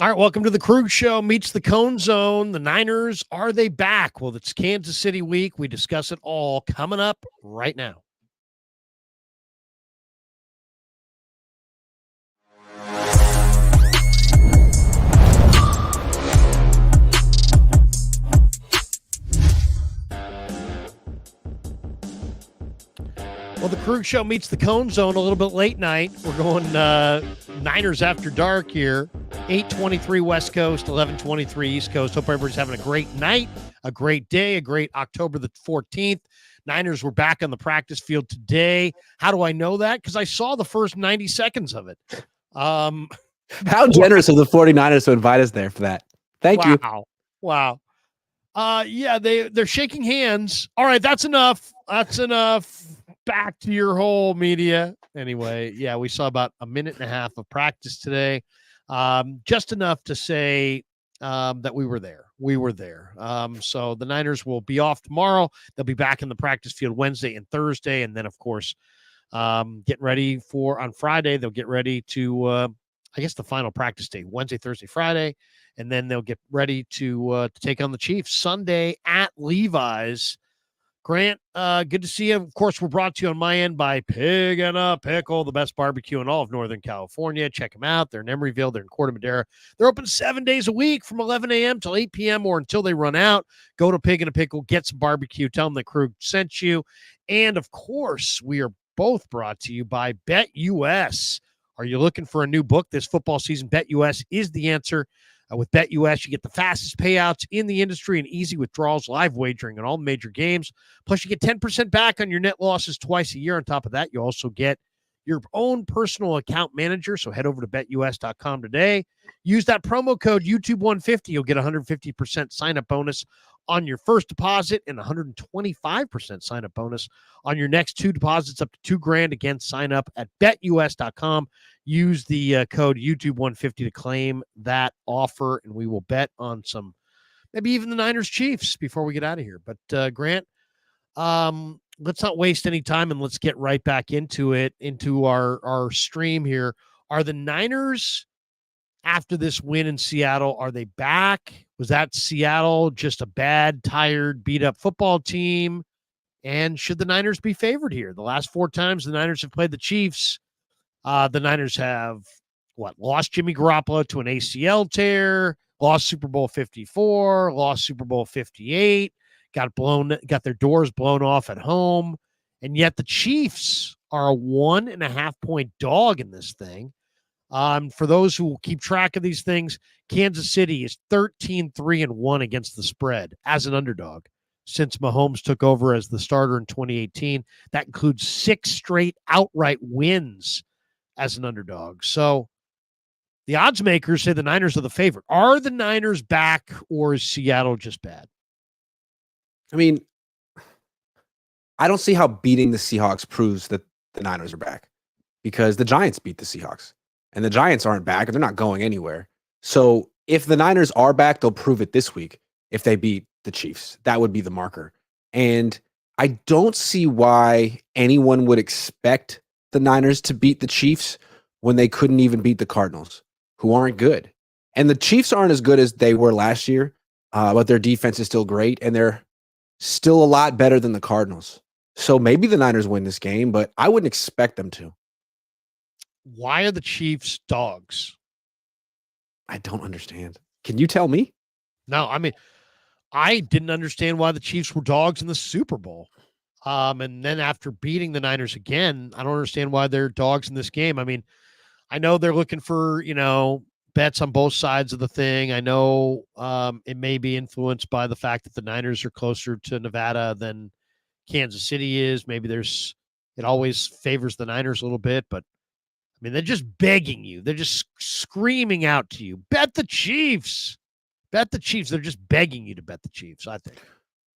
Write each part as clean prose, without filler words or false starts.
All right, welcome to the Krug Show meets the Cone Zone. The Niners, are they back? Well, it's Kansas City week. We discuss it all coming up right now. Well, the Krug Show meets the Cone Zone a little bit late night. We're going Niners after dark here. 8:23 West Coast, 11:23 East Coast. Hope everybody's having a great night, a great day, a great October the 14th. Niners were back on the practice field today. How do I know that? Because I saw the first 90 seconds of it. How generous of the 49ers to invite us there for that. Thank you. Wow. Yeah, they're shaking hands. All right, that's enough. That's enough. Back to your whole media. Anyway, yeah, we saw about a minute and a half of practice today. Just enough to say that we were there. We were there. So the Niners will be off tomorrow. They'll be back in the practice field Wednesday and Thursday. And then, of course, getting ready for on Friday, they'll get ready to, I guess, the final practice day, Wednesday, Thursday, Friday. And then they'll get ready to take on the Chiefs Sunday at Levi's. Grant, good to see you. Of course, we're brought to you on my end by Pig and a Pickle, the best barbecue in all of Northern California. Check them out. They're in Emeryville. They're in Corte Madera. They're open 7 days a week from 11 a.m. till 8 p.m. or until they run out. Go to Pig and a Pickle, get some barbecue. Tell them that Krug sent you. And, of course, we are both brought to you by BetUS. Are you looking for a new book this football season? BetUS is the answer. With BetUS, you get the fastest payouts in the industry and easy withdrawals, live wagering on all major games. Plus, you get 10% back on your net losses twice a year. On top of that, you also get your own personal account manager. So head over to betus.com today. Use that promo code YouTube150. You'll get 150% sign-up bonus on your first deposit and 125% sign-up bonus on your next two deposits up to $2,000. Again, sign up at betus.com. Use the code YouTube150 to claim that offer, and we will bet on some, maybe even the Niners Chiefs before we get out of here. But Grant, let's not waste any time and let's get right back into it, into our stream here. Are the Niners, after this win in Seattle, are they back? Was that Seattle just a bad, tired, beat-up football team? And should the Niners be favored here? The last 4 times the Niners have played the Chiefs, the Niners have, lost Jimmy Garoppolo to an ACL tear, lost Super Bowl 54, lost Super Bowl 58, got their doors blown off at home, and yet the Chiefs are a 1.5-point dog in this thing. For those who keep track of these things, Kansas City is 13-3-1 against the spread as an underdog since Mahomes took over as the starter in 2018. That includes 6 straight outright wins as an underdog. So the odds makers say the Niners are the favorite. Are the Niners back, or is Seattle just bad? I mean, I don't see how beating the Seahawks proves that the Niners are back, because the Giants beat the Seahawks and the Giants aren't back and they're not going anywhere. So if the Niners are back, they'll prove it this week. If they beat the Chiefs, that would be the marker. And I don't see why anyone would expect the Niners to beat the Chiefs when they couldn't even beat the Cardinals, who aren't good. And the Chiefs aren't as good as they were last year, but their defense is still great, and they're still a lot better than the Cardinals. So maybe the Niners win this game, but I wouldn't expect them to. Why are the Chiefs dogs? I don't understand. Can you tell me? No, I mean, I didn't understand why the Chiefs were dogs in the Super Bowl. And then after beating the Niners again, I don't understand why they're dogs in this game. I mean, I know they're looking for, bets on both sides of the thing. I know it may be influenced by the fact that the Niners are closer to Nevada than Kansas City is. Maybe it always favors the Niners a little bit, but I mean, they're just begging you. They're just screaming out to you, bet the Chiefs. Bet the Chiefs. They're just begging you to bet the Chiefs, I think.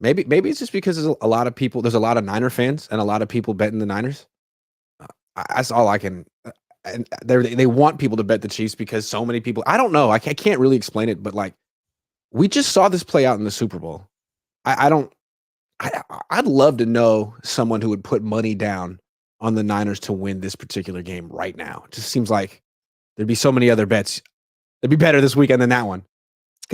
Maybe it's just because there's a lot of people. There's a lot of Niner fans and a lot of people betting the Niners. That's all I can. And they want people to bet the Chiefs because so many people. I don't know. I can't really explain it, but we just saw this play out in the Super Bowl. I'd love to know someone who would put money down on the Niners to win this particular game right now. It just seems like there'd be so many other bets It'd be better this weekend than that one.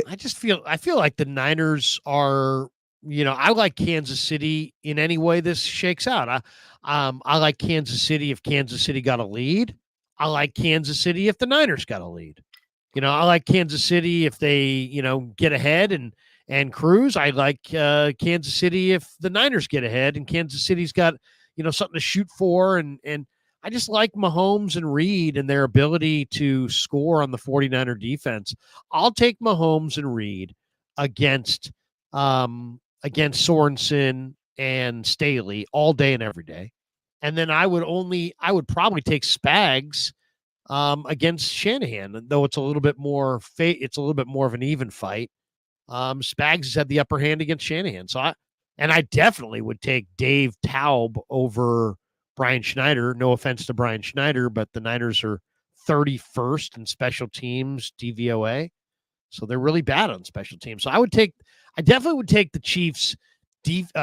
I feel like the Niners are, I like Kansas City in any way this shakes out. I like Kansas City if Kansas City got a lead. I like Kansas City if the Niners got a lead. I like Kansas City if they, get ahead and cruise. I like Kansas City if the Niners get ahead and Kansas City's got, something to shoot for. And I just like Mahomes and Reed and their ability to score on the 49er defense. I'll take Mahomes and Reed against Sorensen and Staley all day and every day. And then I would probably take Spags against Shanahan, though it's a little bit more it's a little bit more of an even fight. Spags has had the upper hand against Shanahan. So I definitely would take Dave Taub over Brian Schneider. No offense to Brian Schneider, but the Niners are 31st in special teams DVOA. So they're really bad on special teams. So I definitely would take the Chiefs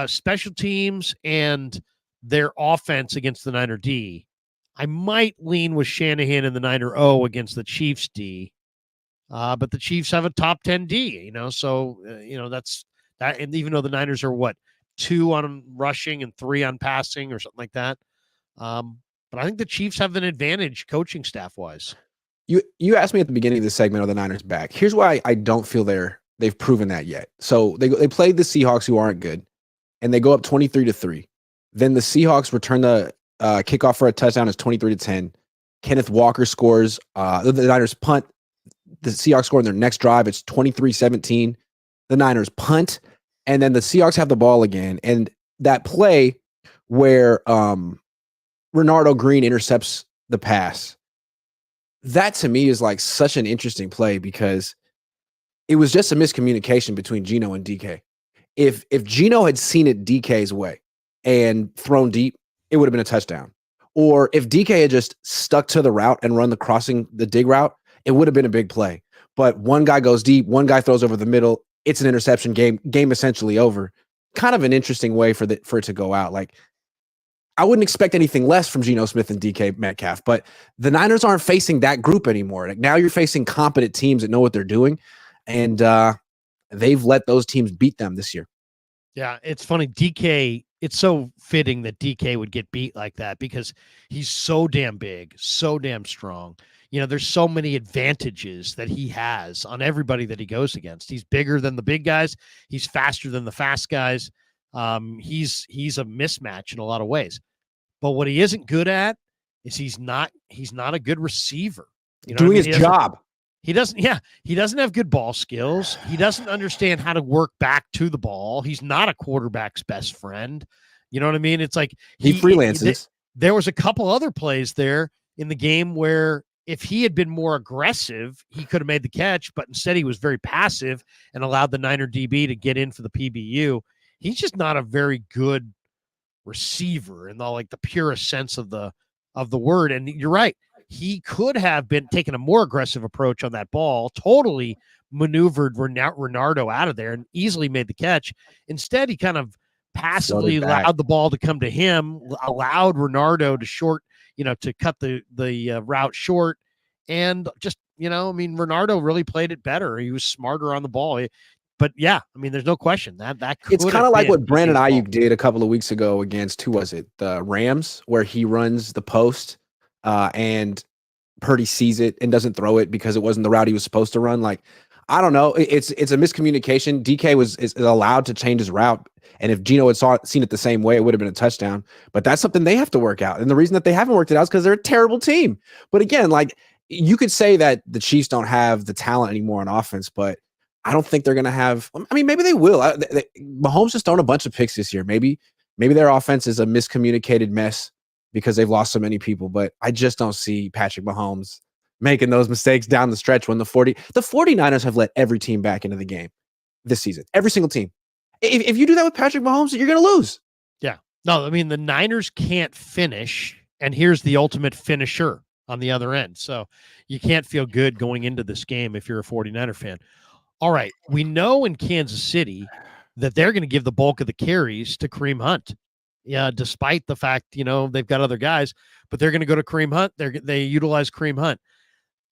special teams and their offense against the Niner D. I might lean with Shanahan and the Niner O against the Chiefs D. But the Chiefs have a top 10 D, so, that's that. And even though the Niners are 2 on rushing and 3 on passing or something like that. But I think the Chiefs have an advantage coaching staff wise. You asked me at the beginning of the segment, are the Niners back? Here's why I don't feel they've proven that yet. So they played the Seahawks, who aren't good, and they go up 23-3. Then the Seahawks return the kickoff for a touchdown. It's 23-10. Kenneth Walker scores. The Niners punt. The Seahawks score in their next drive. It's 23-17. The Niners punt, and then the Seahawks have the ball again. And that play where Renardo Green intercepts the pass, that to me is like such an interesting play because it was just a miscommunication between Geno and DK. If Geno had seen it DK's way and thrown deep, it would have been a touchdown. Or if DK had just stuck to the route and run the dig route, it would have been a big play. But one guy goes deep, one guy throws over the middle. It's an interception, game essentially over. Kind of an interesting way for it to go out. Like, I wouldn't expect anything less from Geno Smith and DK Metcalf, but the Niners aren't facing that group anymore. Like, now you're facing competent teams that know what they're doing, and they've let those teams beat them this year. Yeah, it's funny. DK, it's so fitting that DK would get beat like that because he's so damn big, so damn strong. There's so many advantages that he has on everybody that he goes against. He's bigger than the big guys. He's faster than the fast guys. He's a mismatch in a lot of ways. But what he isn't good at is he's not a good receiver. Doing his job. He doesn't have good ball skills. He doesn't understand how to work back to the ball. He's not a quarterback's best friend. You know what I mean? It's like he freelances. There was a couple other plays there in the game where if he had been more aggressive, he could have made the catch, but instead he was very passive and allowed the Niner DB to get in for the PBU. He's just not a very good receiver in the purest sense of the word. And you're right. He could have been taking a more aggressive approach on that ball, totally maneuvered Renardo out of there and easily made the catch. Instead, he kind of passively allowed the ball to come to him, allowed Renardo to cut the route short. And just, Renardo really played it better. He was smarter on the ball. But yeah, there's no question that it's kind of like what Brandon Ayuk did a couple of weeks ago against, who was it? The Rams, where he runs the post and Purdy sees it and doesn't throw it because it wasn't the route he was supposed to run. Like, I don't know. It's a miscommunication. DK is allowed to change his route. And if Geno had seen it the same way, it would have been a touchdown. But that's something they have to work out. And the reason that they haven't worked it out is because they're a terrible team. But again, you could say that the Chiefs don't have the talent anymore on offense, but I don't think they're going to have. Maybe they will. Mahomes just thrown a bunch of picks this year. Maybe their offense is a miscommunicated mess because they've lost so many people. But I just don't see Patrick Mahomes making those mistakes down the stretch when the 49ers have let every team back into the game this season. Every single team. If you do that with Patrick Mahomes, you're going to lose. Yeah. No, the Niners can't finish, and here's the ultimate finisher on the other end. So you can't feel good going into this game if you're a 49er fan. All right, we know in Kansas City that they're going to give the bulk of the carries to Kareem Hunt. Yeah, despite the fact, they've got other guys, but they're going to go to Kareem Hunt. They utilize Kareem Hunt.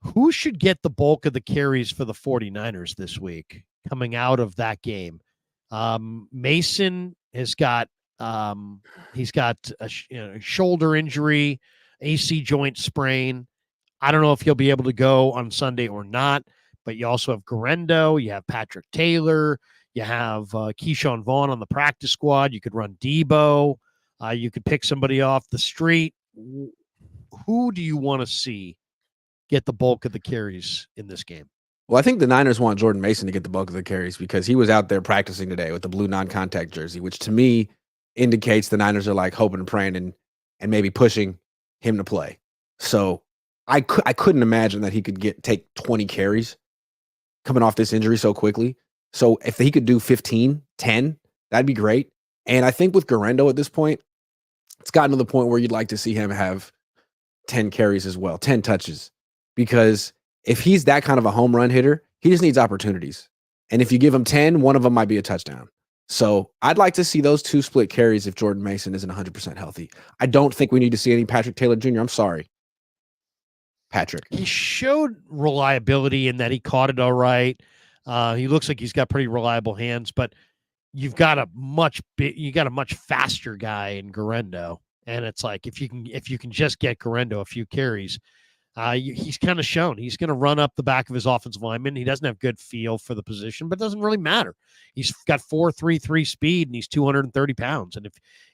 Who should get the bulk of the carries for the 49ers this week coming out of that game? Mason has got he's got a shoulder injury, AC joint sprain. I don't know if he'll be able to go on Sunday or not, but you also have Garendo, you have Patrick Taylor, you have Keyshawn Vaughn on the practice squad. You could run Debo. You could pick somebody off the street. Who do you want to see get the bulk of the carries in this game? Well, I think the Niners want Jordan Mason to get the bulk of the carries because he was out there practicing today with the blue non-contact jersey, which to me indicates the Niners are like hoping and praying and maybe pushing him to play. So I couldn't imagine that he could take 20 carries coming off this injury so quickly. So if he could do 15, 10, that'd be great. And I think with Garendo at this point, it's gotten to the point where you'd like to see him have 10 carries as well, 10 touches. Because if he's that kind of a home run hitter, he just needs opportunities. And if you give him 10, one of them might be a touchdown. So I'd like to see those two split carries if Jordan Mason isn't 100% healthy. I don't think we need to see any Patrick Taylor Jr. I'm sorry, Patrick. He showed reliability in that he caught it all right. He looks like he's got pretty reliable hands, but you've got a much faster guy in Garendo, and it's like if you can just get Garendo a few carries, he's kind of shown he's going to run up the back of his offensive lineman. He doesn't have good feel for the position, but it doesn't really matter. He's got 4.33 speed and he's 230 pounds. And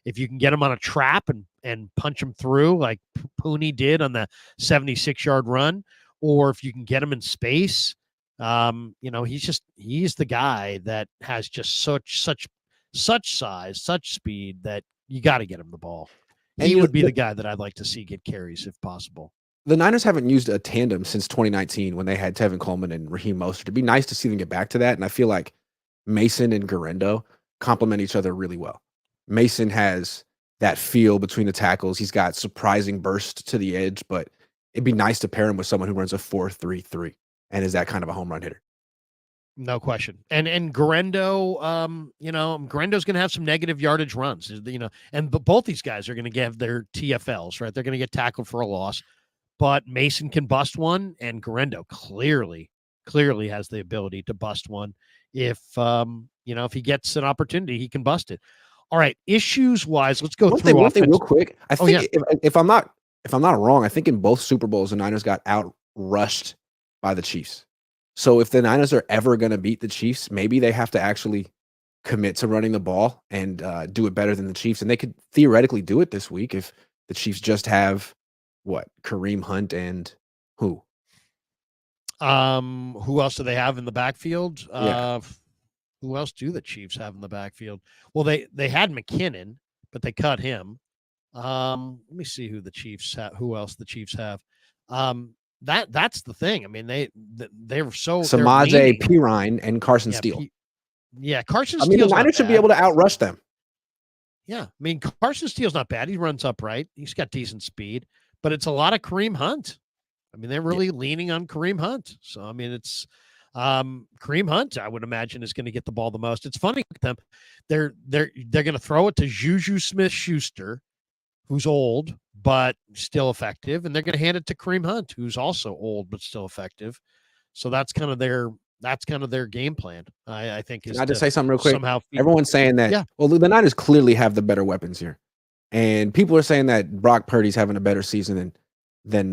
if you can get him on a trap and punch him through like Purdy did on the 76-yard run, or if you can get him in space, he's the guy that has just such size, such speed that you got to get him the ball. He would be the guy that I'd like to see get carries if possible. The Niners haven't used a tandem since 2019 when they had Tevin Coleman and Raheem Mostert. It'd be nice to see them get back to that. And I feel like Mason and Garendo complement each other really well. Mason has that feel between the tackles. He's got surprising burst to the edge, but it'd be nice to pair him with someone who runs a 4.33 and is that kind of a home run hitter. No question. And Garendo, Garendo's going to have some negative yardage runs, and both these guys are going to get their TFLs, right? They're going to get tackled for a loss. But Mason can bust one, and Garendo clearly has the ability to bust one. If he gets an opportunity, he can bust it. All right, issues wise, let's go through one thing real quick. I think if I'm not wrong, I think in both Super Bowls the Niners got out rushed by the Chiefs. So if the Niners are ever going to beat the Chiefs, maybe they have to actually commit to running the ball and do it better than the Chiefs, and they could theoretically do it this week if the Chiefs just have. What, Kareem Hunt and who? Who else do they have in the backfield? Yeah. Who else do the Chiefs have in the backfield? Well, they had McKinnon, but they cut him. Let me see who the Chiefs have. Who else the Chiefs have? That's the thing. I mean, they were so Samaje Perine and Carson Steele. Carson Steele. The Niners should be able to outrush them. Yeah, I mean, Carson Steele's not bad. He runs upright. He's got decent speed. But it's a lot of Kareem Hunt. I mean, they're really leaning on Kareem Hunt. So, I mean, it's Kareem Hunt, I would imagine, is going to get the ball the most. It's funny with them. They're going to throw it to Juju Smith-Schuster, who's old, but still effective. And they're going to hand it to Kareem Hunt, who's also old, but still effective. So that's kind of their game plan, I think. Can I just say something real quick? Somehow everyone's saying that, well, the Niners clearly have the better weapons here. And people are saying that Brock Purdy's having a better season than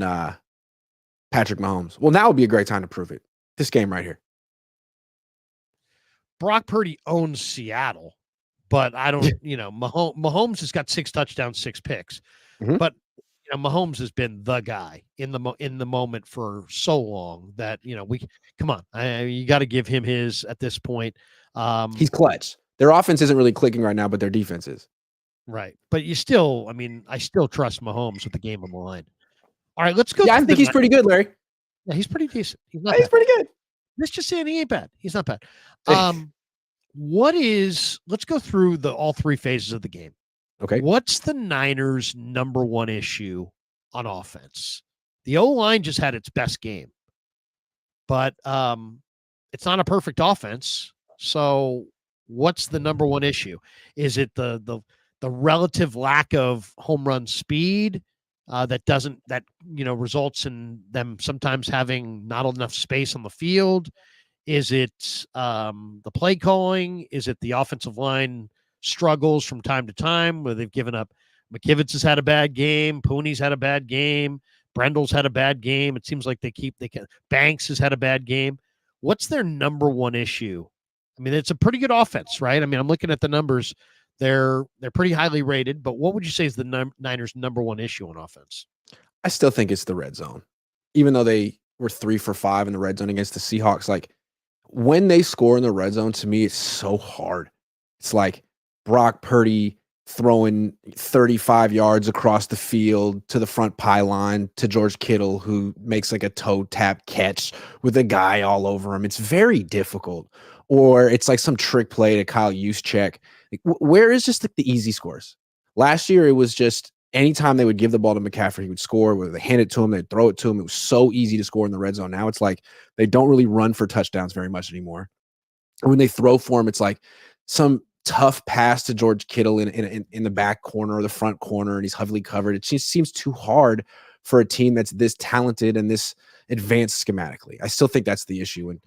Patrick Mahomes. Well, now would be a great time to prove it. This game right here. Brock Purdy owns Seattle, but I don't, Mahomes has got 6 touchdowns, 6 picks. Mm-hmm. But Mahomes has been the guy in the moment for so long that come on, you got to give him his at this point. He's clutch. Their offense isn't really clicking right now, but their defense is. Right. But I still trust Mahomes with the game on the line. All right, let's go. Yeah, I think he's pretty good, Larry. Yeah, he's pretty decent. He's pretty good. Let's just say he ain't bad. He's not bad. Let's go through all 3 phases of the game. Okay. What's the Niners' number one issue on offense? The O-line just had its best game, but it's not a perfect offense. So what's the number one issue? Is it the relative lack of home run speed? that results in them sometimes having not enough space on the field? Is it the play calling? Is it the offensive line struggles from time to time where they've given up? McKivitz has had a bad game. Pooney's had a bad game. Brendel's had a bad game. It seems like Banks has had a bad game. What's their number one issue? I mean, it's a pretty good offense, right? I mean, I'm looking at the numbers. They're pretty highly rated, but what would you say is the Niners' number one issue on offense? I still think it's the red zone. Even though they were 3 for 5 in the red zone against the Seahawks, like when they score in the red zone, to me, it's so hard. It's like Brock Purdy throwing 35 yards across the field to the front pylon to George Kittle, who makes like a toe tap catch with a guy all over him. It's very difficult. Or it's like some trick play to Kyle Juszczyk. Like, where is just like the easy scores? Last year, it was just anytime they would give the ball to McCaffrey, he would score. Whether they hand it to him, they'd throw it to him. It was so easy to score in the red zone. Now it's like they don't really run for touchdowns very much anymore. And when they throw for him, it's like some tough pass to George Kittle in the back corner or the front corner, and he's heavily covered. It just seems too hard for a team that's this talented and this advanced schematically. I still think that's the issue, and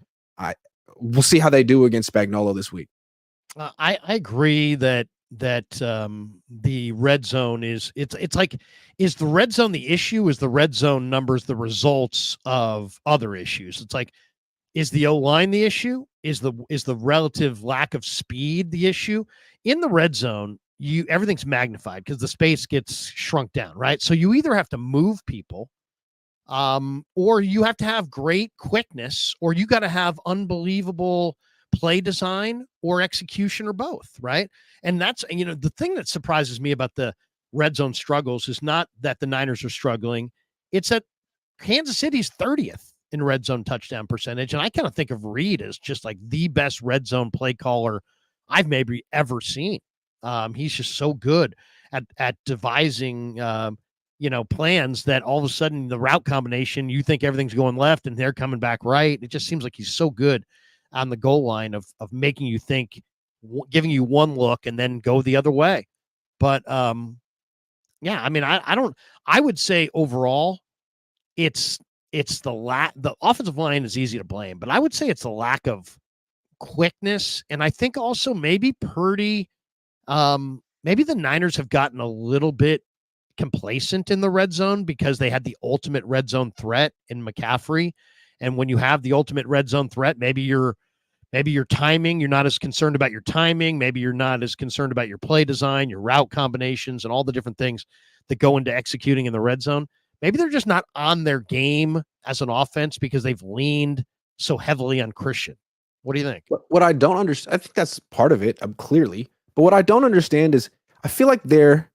we'll see how they do against Spagnuolo this week. I agree that the red zone is the red zone the issue? Is the red zone numbers the results of other issues? It's like, is the O-line the issue? Is the relative lack of speed the issue? In the red zone, everything's magnified because the space gets shrunk down, right? So you either have to move people, or you have to have great quickness, or you got to have unbelievable play design or execution, or both, right? And that's, the thing that surprises me about the red zone struggles is not that the Niners are struggling. It's that Kansas City's 30th in red zone touchdown percentage. And I kind of think of Reed as just like the best red zone play caller I've maybe ever seen. He's just so good at devising, plans that all of a sudden the route combination, you think everything's going left and they're coming back right. It just seems like he's so good on the goal line of making you think, giving you one look and then go the other way. But yeah, I mean, I would say overall it's the offensive line is easy to blame, but I would say it's the lack of quickness. And I think also maybe Purdy, maybe the Niners have gotten a little bit complacent in the red zone because they had the ultimate red zone threat in McCaffrey. And when you have the ultimate red zone threat, maybe your timing, you're not as concerned about your timing. Maybe you're not as concerned about your play design, your route combinations, and all the different things that go into executing in the red zone. Maybe they're just not on their game as an offense because they've leaned so heavily on Christian. What do you think? What I don't understand, I think that's part of it, clearly. But what I don't understand is I feel like they're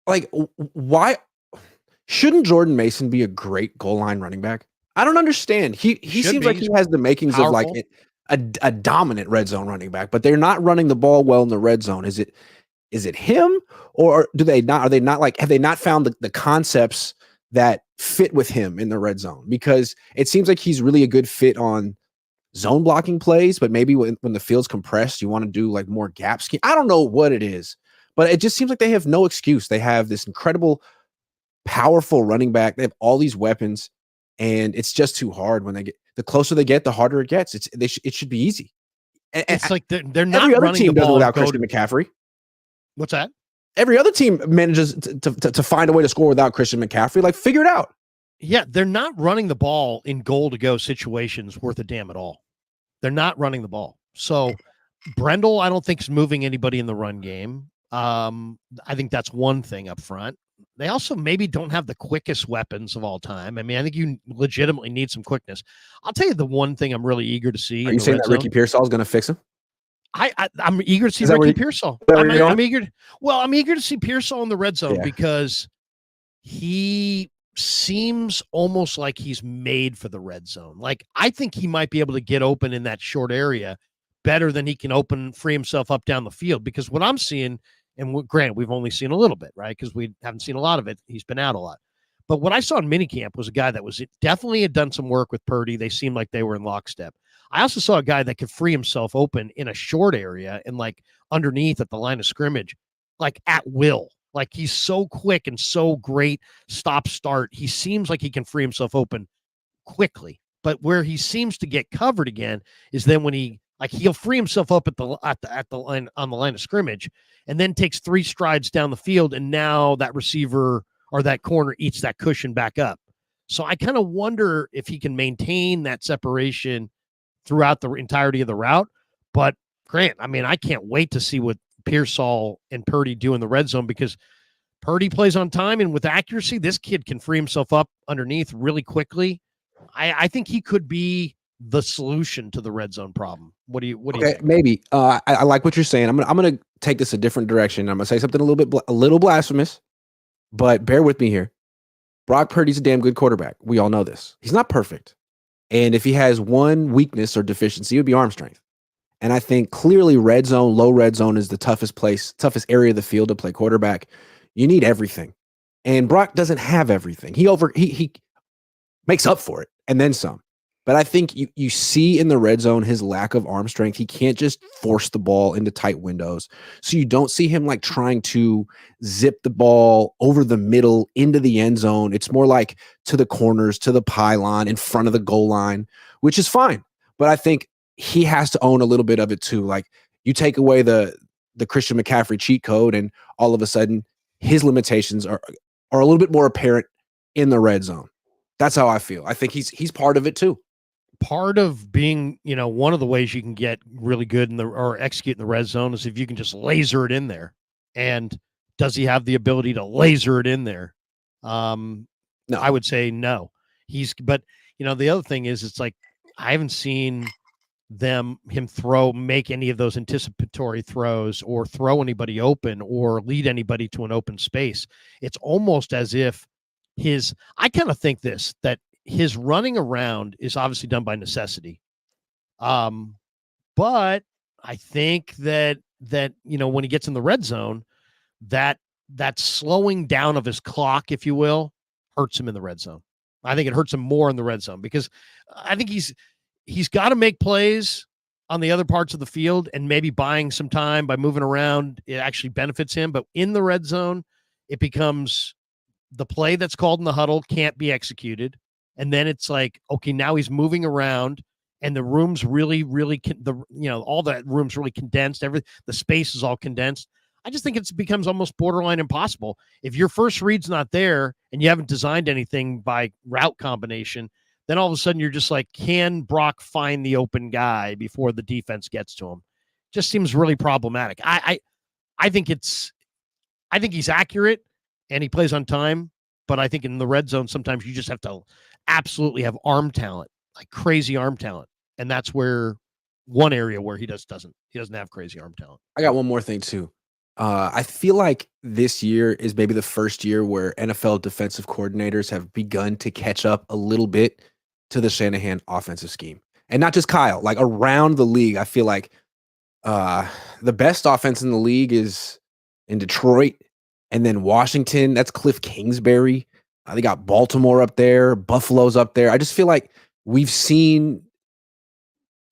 like, why shouldn't Jordan Mason be a great goal line running back? I don't understand. He seems like he has the makings of like a dominant red zone running back, but they're not running the ball well in the red zone. Is it him, or do they not? Are they not like, have they not found the concepts that fit with him in the red zone? Because it seems like he's really a good fit on zone blocking plays, but maybe when the field's compressed, you want to do like more gap scheme. I don't know what it is, but it just seems like they have no excuse. They have this incredible, powerful running back. They have all these weapons, and it's just too hard. When the closer they get, the harder it gets. It should be easy. It's like they're not every other running team the does ball without Christian McCaffrey. What's that? Every other team manages to find a way to score without Christian McCaffrey. Like, figure it out. Yeah, they're not running the ball in goal-to-go situations worth a damn at all. They're not running the ball. So Brendel, I don't think is moving anybody in the run game. I think that's one thing up front. They also maybe don't have the quickest weapons of all time. I mean, I think you legitimately need some quickness. I'll tell you the one thing I'm really eager to see. Are you saying that Ricky Pearsall is going to fix him? I'm eager to see Ricky Pearsall. I'm eager to see Pearsall in the red zone because he seems almost like he's made for the red zone. Like, I think he might be able to get open in that short area better than he can free himself up down the field. Because what I'm seeing, and granted, we've only seen a little bit, right? Because we haven't seen a lot of it. He's been out a lot. But what I saw in minicamp was a guy that was definitely had done some work with Purdy. They seemed like they were in lockstep. I also saw a guy that could free himself open in a short area and like underneath at the line of scrimmage, like at will. Like he's so quick and so great stop start. He seems like he can free himself open quickly. But where he seems to get covered again is then when he'll free himself up at the line on the line of scrimmage and then takes 3 strides down the field, and now that receiver or that corner eats that cushion back up. So I kind of wonder if he can maintain that separation throughout the entirety of the route. But Grant, I mean, I can't wait to see what Pearsall and Purdy do in the red zone, because Purdy plays on time and with accuracy. This kid can free himself up underneath really quickly. I think he could be the solution to the red zone problem. What do you think? Maybe. I like what you're saying. I'm gonna take this a different direction. I'm gonna say something a little blasphemous, but bear with me here. Brock Purdy's a damn good quarterback. We all know this. He's not perfect. And if he has one weakness or deficiency, it would be arm strength. And I think clearly red zone, low red zone is the toughest area of the field to play quarterback. You need everything. And Brock doesn't have everything. He makes up for it and then some. But I think you see in the red zone his lack of arm strength. He can't just force the ball into tight windows. So you don't see him like trying to zip the ball over the middle into the end zone. It's more like to the corners, to the pylon, in front of the goal line, which is fine. But I think he has to own a little bit of it too. Like you take away the Christian McCaffrey cheat code, and all of a sudden his limitations are a little bit more apparent in the red zone. That's how I feel. I think he's part of it too. Part of being, one of the ways you can get really good or execute in the red zone is if you can just laser it in there. And does he have the ability to laser it in there? No, I would say no. But the other thing is, it's like, I haven't seen him make any of those anticipatory throws or throw anybody open or lead anybody to an open space. It's almost as if I kind of think that his running around is obviously done by necessity. But I think that when he gets in the red zone, that slowing down of his clock, if you will, hurts him in the red zone. I think it hurts him more in the red zone, because I think he's got to make plays on the other parts of the field, and maybe buying some time by moving around, it actually benefits him. But in the red zone, it becomes the play that's called in the huddle can't be executed. And then it's like, okay, now he's moving around, and the room's really, really, all that room's really condensed. The space is all condensed. I just think it becomes almost borderline impossible. If your first read's not there and you haven't designed anything by route combination, then all of a sudden you're just like, can Brock find the open guy before the defense gets to him? Just seems really problematic. I think he's accurate and he plays on time, but I think in the red zone, sometimes you just have to absolutely have arm talent, like crazy arm talent. And that's where one area where he doesn't have crazy arm talent. I got one more thing too. I feel like this year is maybe the first year where NFL defensive coordinators have begun to catch up a little bit to the Shanahan offensive scheme. And not just Kyle, like around the league. I feel like the best offense in the league is in Detroit, and then Washington. That's Cliff Kingsbury. They got Baltimore up there, Buffalo's up there. I just feel like we've seen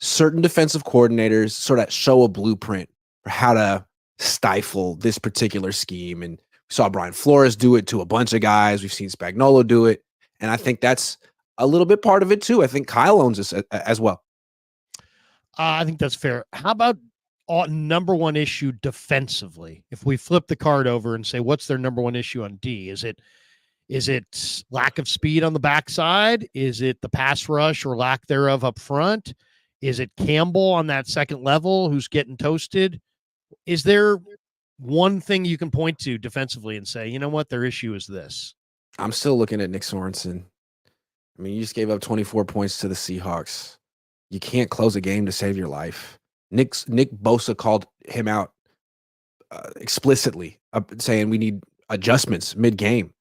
certain defensive coordinators sort of show a blueprint for how to stifle this particular scheme. And we saw Brian Flores do it to a bunch of guys. We've seen Spagnuolo do it. And I think that's a little bit part of it too. I think Kyle owns this as well. I think that's fair. How about number one issue defensively? If we flip the card over and say, what's their number one issue on D? Is it lack of speed on the backside? Is it the pass rush or lack thereof up front? Is it Campbell on that second level who's getting toasted? Is there one thing you can point to defensively and say, you know what, their issue is this? I'm still looking at Nick Sorensen. I mean, you just gave up 24 points to the Seahawks. You can't close a game to save your life. Nick Bosa called him out explicitly, saying we need adjustments mid-game.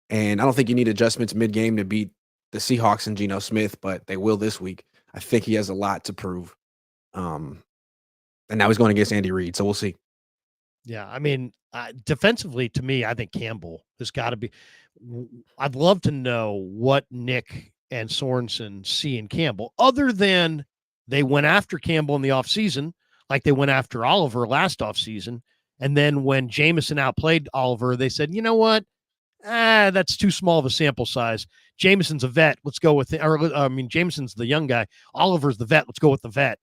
And I don't think you need adjustments mid-game to beat the Seahawks and Geno Smith, but they will this week. I think he has a lot to prove. And now he's going against Andy Reid, so we'll see. Yeah, I mean, defensively, to me, I think Campbell has got to be – I'd love to know what Nick and Sorensen see in Campbell, other than they went after Campbell in the offseason, like they went after Oliver last offseason, And then when Jameson outplayed Oliver, they said, you know what? That's too small of a sample size. Jameson's a vet. Let's go with it. Jameson's the young guy. Oliver's the vet. Let's go with the vet.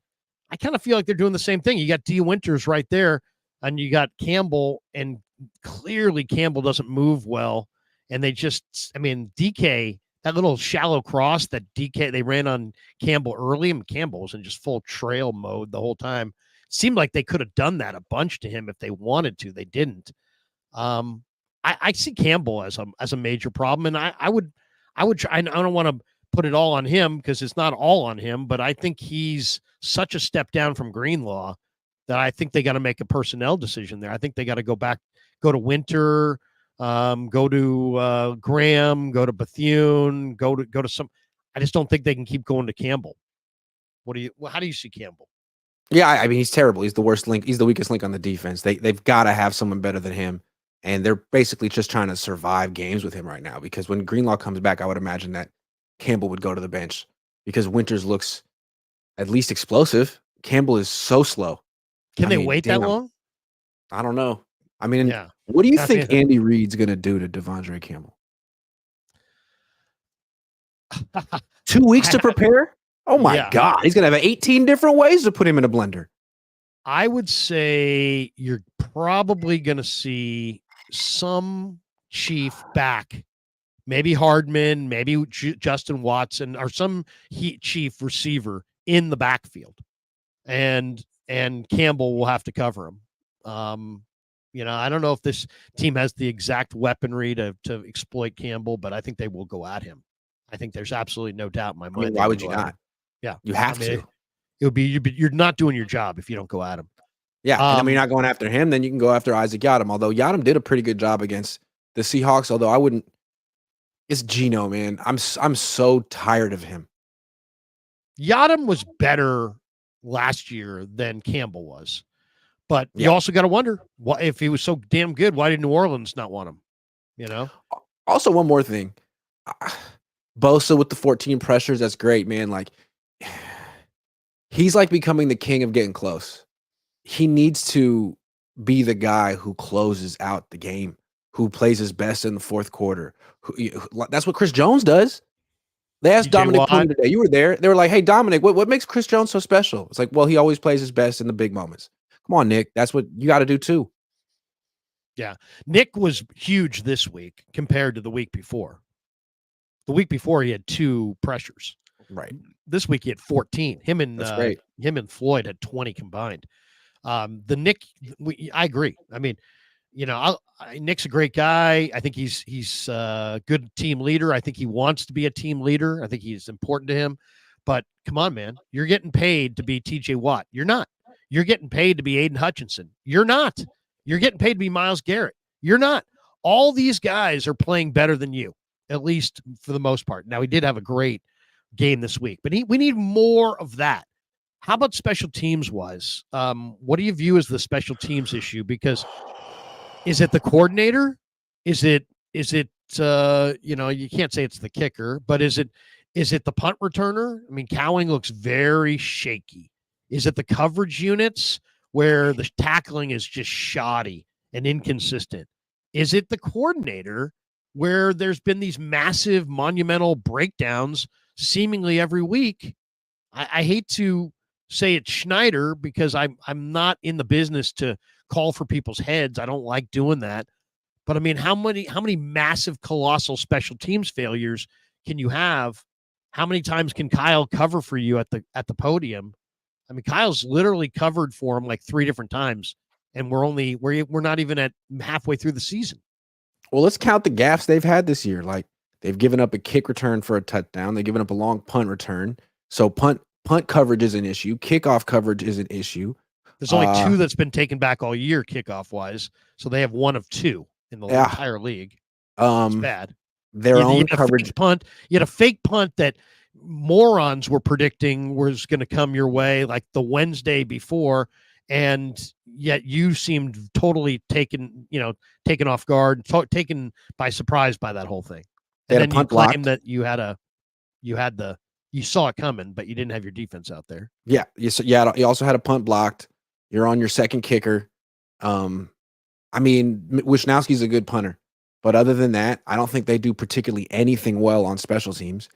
I kind of feel like they're doing the same thing. You got D. Winters right there, and you got Campbell, and clearly Campbell doesn't move well. And they just, DK, that little shallow cross that they ran on Campbell early, and Campbell was in just full trail mode the whole time. It seemed like they could have done that a bunch to him if they wanted to. They didn't. I see Campbell as a major problem, and I would try. I don't want to put it all on him because it's not all on him, but I think he's such a step down from Greenlaw that I think they got to make a personnel decision there. I think they got to go to Winter, go to Graham, go to Bethune, go to some. I just don't think they can keep going to Campbell. How do you see Campbell? Yeah, he's terrible. He's the worst link. He's the weakest link on the defense. They've got to have someone better than him. And they're basically just trying to survive games with him right now, because when Greenlaw comes back, I would imagine that Campbell would go to the bench because Winters looks at least explosive. Campbell is so slow. Can they wait that long? I don't know. What do you think Andy Reid's going to do to Devondre Campbell? 2 weeks to prepare? Oh, my God. He's going to have 18 different ways to put him in a blender. I would say you're probably going to see some Chief back, maybe Hardman, maybe Justin Watson, or some Chief receiver in the backfield, and Campbell will have to cover him. I don't know if this team has the exact weaponry to exploit Campbell, but I think they will go at him. I think there's absolutely no doubt in my mind. Why would you not? Yeah, you have to. It would be you're not doing your job if you don't go at him. Yeah, and I mean, you're not going after him, then you can go after Isaac Yiadom. Although Yiadom did a pretty good job against the Seahawks. Although I wouldn't. It's Geno, man. I'm so tired of him. Yiadom was better last year than Campbell was, but you also got to wonder, what if he was so damn good? Why did New Orleans not want him? Also, one more thing, Bosa with the 14 pressures. That's great, man. Like, he's like becoming the king of getting close. He needs to be the guy who closes out the game, who plays his best in the fourth quarter. That's what Chris Jones does. They asked Dominic Plum today. You were there. They were like, hey, Dominic, what makes Chris Jones so special? It's like, well, he always plays his best in the big moments. Come on, Nick. That's what you got to do too. Yeah. Nick was huge this week compared to the week before. The week before, he had 2 pressures. Right. This week, he had 14. Him and Floyd had 20 combined. I agree. I mean, Nick's a great guy. I think he's a good team leader. I think he wants to be a team leader. I think he's important to him. But come on, man, you're getting paid to be TJ Watt. You're not. You're getting paid to be Aiden Hutchinson. You're not. You're getting paid to be Myles Garrett. You're not. All these guys are playing better than you, at least for the most part. Now, he did have a great game this week, but we need more of that. How about special teams wise? What do you view as the special teams issue? Because is it the coordinator? Is it you can't say it's the kicker, but is it the punt returner? I mean, Cowing looks very shaky. Is it the coverage units where the tackling is just shoddy and inconsistent? Is it the coordinator where there's been these massive monumental breakdowns seemingly every week? I hate to say it's Schneider because I'm not in the business to call for people's heads. I don't like doing that. But I mean, how many massive, colossal special teams failures can you have? How many times can Kyle cover for you at the podium? I mean, Kyle's literally covered for him like 3 different times, and we're not even at halfway through the season. Well, let's count the gaffes they've had this year. Like, they've given up a kick return for a touchdown. They've given up a long punt return. So punt coverage is an issue. Kickoff coverage is an issue. There's only 2 that's been taken back all year, kickoff wise. So they have 1 of 2 in the entire league. It's bad. Their own coverage punt. You had a fake punt that morons were predicting was going to come your way like the Wednesday before, and yet you seemed totally taken off guard, taken by surprise by that whole thing. And then you claim that you saw it coming, but you didn't have your defense out there. Yeah. You also had a punt blocked. You're on your second kicker. I mean, Wisnowski's a good punter, but other than that, I don't think they do particularly anything well on special teams.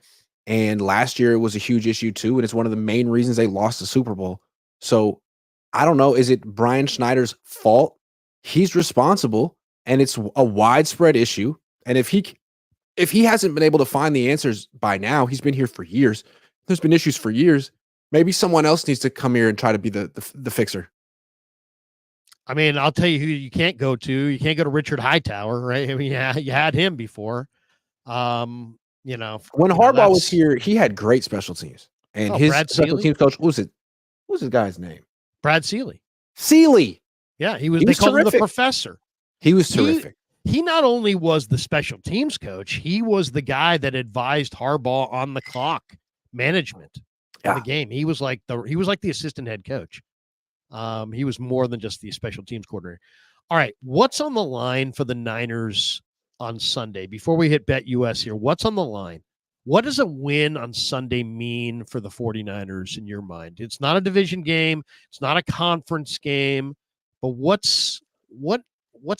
And last year it was a huge issue too, and it's one of the main reasons they lost the Super Bowl. So I don't know. Is it Brian Schneider's fault? He's responsible, and it's a widespread issue. And if he hasn't been able to find the answers by now, he's been here for years. There's been issues for years. Maybe someone else needs to come here and try to be the fixer. I mean, I'll tell you who you can't go to. You can't go to Richard Hightower, right? I mean, yeah, you had him before. When Harbaugh was here, he had great special teams. And his Brad special Seeley? teams coach, what was his guy's name? Brad Seeley. Seeley. Yeah, he was. He They was called him the terrific. professor. He was terrific. He not only was the special teams coach, he was the guy that advised Harbaugh on the clock management of the game. He was like the assistant head coach. He was more than just the special teams coordinator. All right, what's on the line for the Niners on Sunday? Before we hit Bet US here, what's on the line? What does a win on Sunday mean for the 49ers in your mind? It's not a division game. It's not a conference game. But what's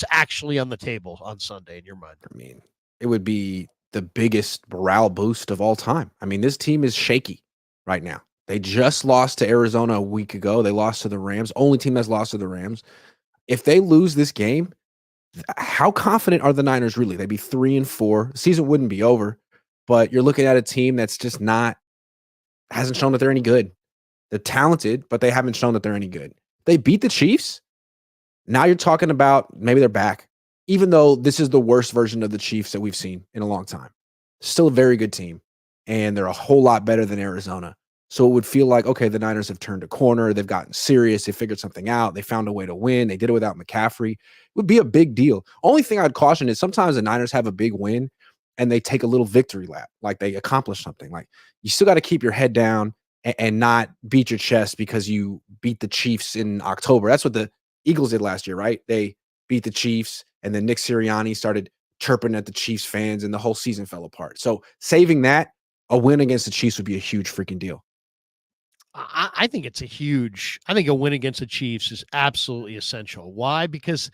actually on the table on Sunday in your mind? I mean, it would be the biggest morale boost of all time. I mean, this team is shaky right now. They just lost to Arizona a week ago. They lost to the Rams. Only team that's lost to the Rams. If they lose this game, how confident are the Niners really? They'd be 3-4. The season wouldn't be over, but you're looking at a team that's just hasn't shown that they're any good. They're talented, but they haven't shown that they're any good. They beat the Chiefs. Now you're talking about maybe they're back, even though this is the worst version of the Chiefs that we've seen in a long time. Still a very good team, and they're a whole lot better than Arizona. So it would feel like, okay, the Niners have turned a corner. They've gotten serious. They figured something out. They found a way to win. They did it without McCaffrey. It would be a big deal. Only thing I'd caution is sometimes the Niners have a big win and they take a little victory lap, like they accomplish something. Like you still got to keep your head down and not beat your chest because you beat the Chiefs in October. That's what the Eagles did last year, right? They beat the Chiefs, and then Nick Sirianni started chirping at the Chiefs fans, and the whole season fell apart. So saving that, a win against the Chiefs would be a huge freaking deal. I think a win against the Chiefs is absolutely essential. Why? Because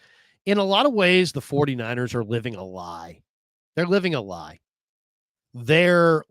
in a lot of ways, the 49ers are living a lie. They're living a lie. If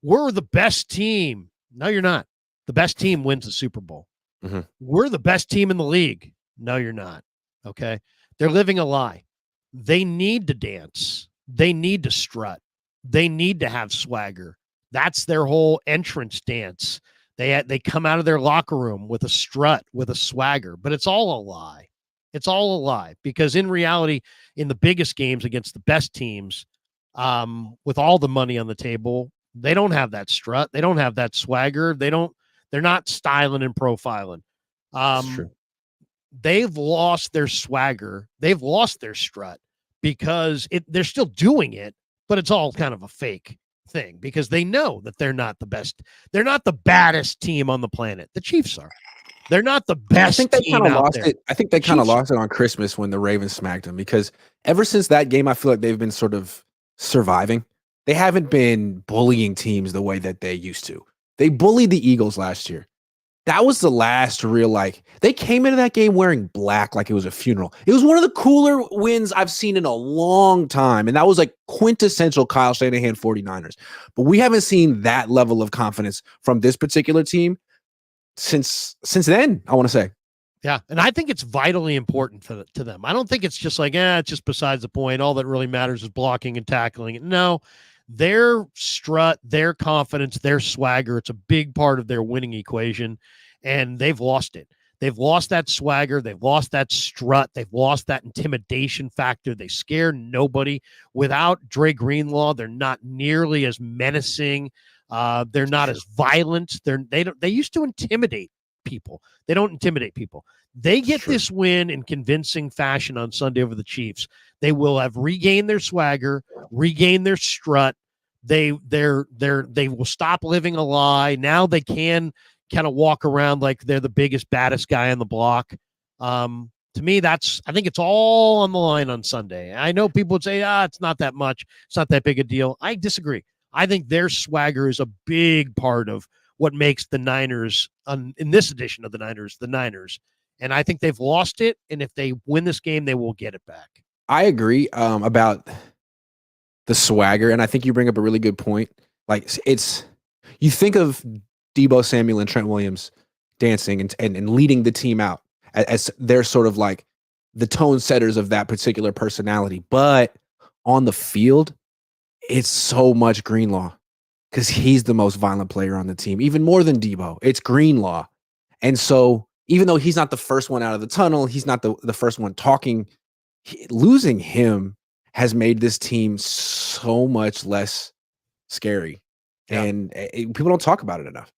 we're the best team, no, you're not. The best team wins the Super Bowl. Mm-hmm. We're the best team in the league. No, you're not. Okay. They're living a lie. They need to dance. They need to strut. They need to have swagger. That's their whole entrance dance. They come out of their locker room with a strut, with a swagger, but it's all a lie. It's all a lie because in reality, in the biggest games against the best teams, with all the money on the table, they don't have that strut. They don't have that swagger. They're not styling and profiling. That's true. They've lost their swagger. They've lost their strut because they're still doing it, but it's all kind of a fake thing because they know that they're not the best. They're not the baddest team on the planet. The Chiefs are. They're not the best team out there. I think they kind of lost it on Christmas when the Ravens smacked them because ever since that game, I feel like they've been sort of surviving. They haven't been bullying teams the way that they used to. They bullied the Eagles last year. That was the last real, they came into that game wearing black like it was a funeral. It was one of the cooler wins I've seen in a long time. And that was like quintessential Kyle Shanahan 49ers. But we haven't seen that level of confidence from this particular team since then, I want to say. Yeah, and I think it's vitally important to them. I don't think it's just like, it's just besides the point. All that really matters is blocking and tackling. No, their strut, their confidence, their swagger, it's a big part of their winning equation, and they've lost it. They've lost that swagger. They've lost that strut. They've lost that intimidation factor. They scare nobody. Without Dre Greenlaw, they're not nearly as menacing. They're not as violent. They used to intimidate people. They don't intimidate people. They get this win in convincing fashion on Sunday over the Chiefs. They will have regained their swagger, regained their strut. They will stop living a lie. Now they can kind of walk around like they're the biggest, baddest guy on the block. To me, I think it's all on the line on Sunday. I know people would say, it's not that much. It's not that big a deal. I disagree. I think their swagger is a big part of what makes the Niners, in this edition of the Niners, And I think they've lost it. And if they win this game, they will get it back. I agree about the swagger, and I think you bring up a really good point. Like you think of Deebo Samuel and Trent Williams dancing and leading the team out as they're sort of like the tone setters of that particular personality. But on the field, it's so much Greenlaw because he's the most violent player on the team, even more than Deebo. It's Greenlaw. And so even though he's not the first one out of the tunnel, he's not the first one talking, losing him has made this team so much less scary. Yeah. And people don't talk about it enough.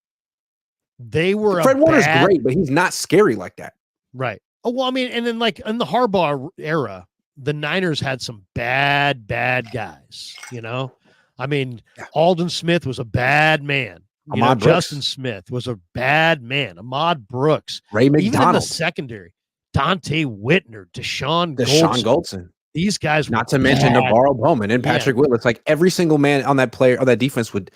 They were Fred Warner's great, but he's not scary like that. Right. Oh, well, I mean, and then like in the Harbaugh era, the Niners had some bad guys, you know? I mean, Aldon Smith was a bad man. Justin Smith was a bad man. Ahmad Brooks. Ray McDonald. Even in the secondary. Dante Whitner, Deshaun Goldson. These guys were not to mention Navarro Bowman and Patrick Willis. Like every single man on that defense would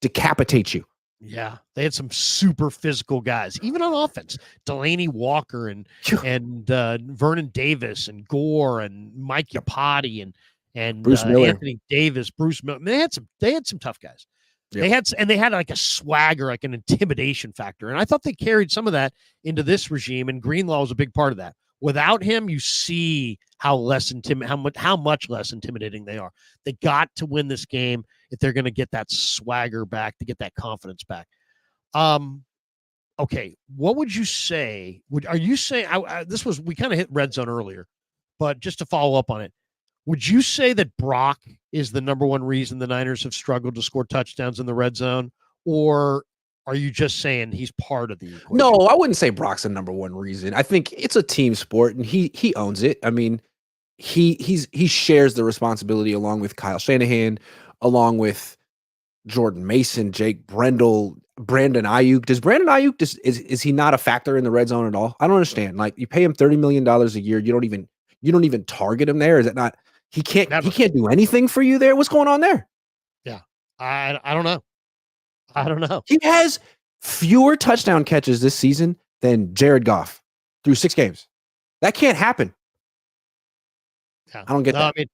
decapitate you. Yeah, they had some super physical guys, even on offense. Delaney Walker and Vernon Davis and Gore and Mike Iupati and Bruce Miller. Anthony Davis, Bruce Miller. They had some tough guys. Yep. They had like a swagger, like an intimidation factor, and I thought they carried some of that into this regime. And Greenlaw was a big part of that. Without him, you see how much less intimidating they are. They got to win this game if they're going to get that swagger back, to get that confidence back. Okay, what would you say? Are you saying we kind of hit red zone earlier, but just to follow up on it, would you say that Brock is the number one reason the Niners have struggled to score touchdowns in the red zone, or are you just saying he's part of the equation? No, I wouldn't say Brock's the number one reason. I think it's a team sport, and he owns it. I mean, he shares the responsibility along with Kyle Shanahan, along with Jordan Mason, Jake Brendel, Brandon Ayuk. Does Brandon Ayuk is he not a factor in the red zone at all? I don't understand. Like, you pay him $30 million a year, you don't even target him there. Is it not? He can't do anything for you there. What's going on there? Yeah, I don't know. I don't know. He has fewer touchdown catches this season than Jared Goff through 6 games. That can't happen. Yeah. I don't get that. I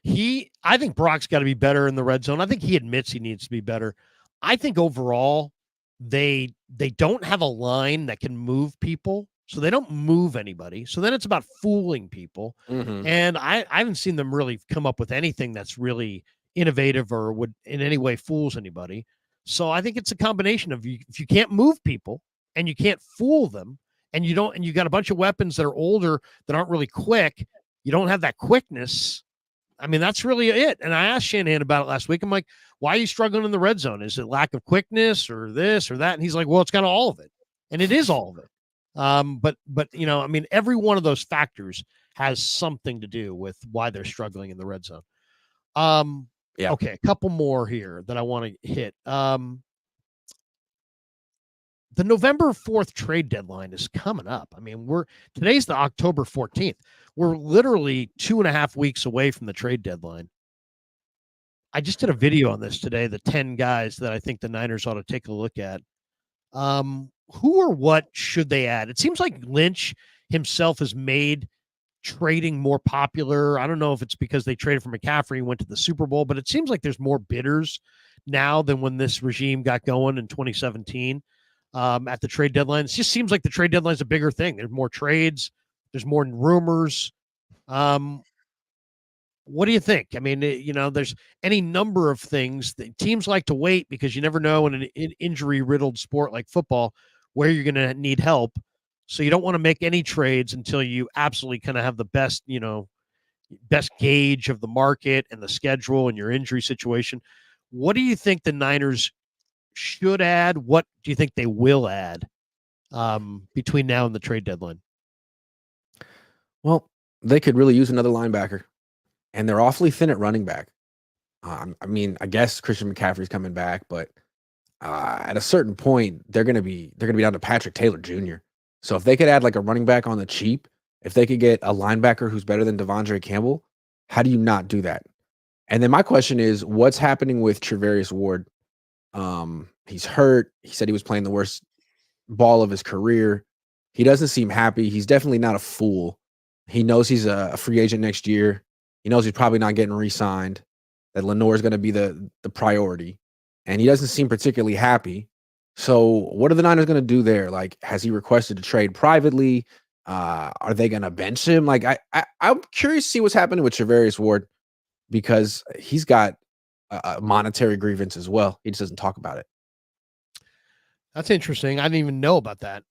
mean, I think Brock's got to be better in the red zone. I think he admits he needs to be better. I think overall they don't have a line that can move people, so they don't move anybody. So then it's about fooling people. Mm-hmm. And I haven't seen them really come up with anything that's really innovative or would in any way fools anybody. So I think it's a combination of if you can't move people and you can't fool them, and you got a bunch of weapons that are older that aren't really quick, you don't have that quickness. I mean, that's really it. And I asked Shanahan about it last week. I'm like, why are you struggling in the red zone? Is it lack of quickness or this or that? And he's like, well, it's kind of all of it. And it is all of it. But I mean, every one of those factors has something to do with why they're struggling in the red zone. Yeah. Okay, a couple more here that I want to hit. The November 4th trade deadline is coming up. I mean, today's the October 14th. We're literally 2.5 weeks away from the trade deadline. I just did a video on this today, the 10 guys that I think the Niners ought to take a look at. Who or what should they add? It seems like Lynch himself has made trading more popular. I don't know if it's because they traded for McCaffrey and went to the Super Bowl, but it seems like there's more bidders now than when this regime got going in 2017 at the trade deadline. It just seems like the trade deadline is a bigger thing. There's more trades. There's more rumors. What do you think? I mean, there's any number of things that teams like to wait because you never know in an injury-riddled sport like football where you're going to need help. So you don't want to make any trades until you absolutely kind of have the best gauge of the market and the schedule and your injury situation. What do you think the Niners should add? What do you think they will add between now and the trade deadline? Well, they could really use another linebacker, and they're awfully thin at running back. I mean, I guess Christian McCaffrey's coming back, but at a certain point, they're gonna be down to Patrick Taylor Jr. So if they could add like a running back on the cheap, if they could get a linebacker who's better than Devondre Campbell, how do you not do that? And then my question is, what's happening with Charvarius Ward? He's hurt. He said he was playing the worst ball of his career. He doesn't seem happy. He's definitely not a fool. He knows he's a free agent next year. He knows he's probably not getting re-signed, that Lenore is going to be the priority, and he doesn't seem particularly happy. So what are the Niners going to do there? Like, has he requested to trade privately? Are they going to bench him? Like, I'm curious to see what's happening with Charvarius Ward, because he's got a monetary grievance as well. He just doesn't talk about it. That's interesting. I didn't even know about that.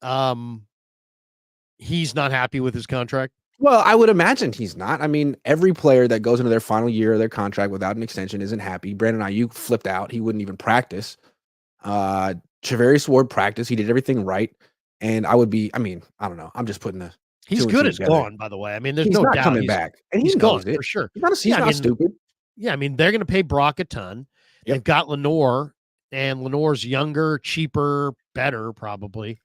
He's not happy with his contract. Well, I would imagine he's not. I mean, every player that goes into their final year of their contract without an extension isn't happy. Brandon Ayuk flipped out. He wouldn't even practice. Charvarius Ward practiced. He did everything right. And I mean, I don't know. I'm just putting the He's good as gone, by the way. I mean, there's he's no not doubt coming back. And he's gone it. for sure. He's not stupid. Yeah, I mean, they're going to pay Brock a ton. They've got Lenore, and Lenore's younger, cheaper, better, probably.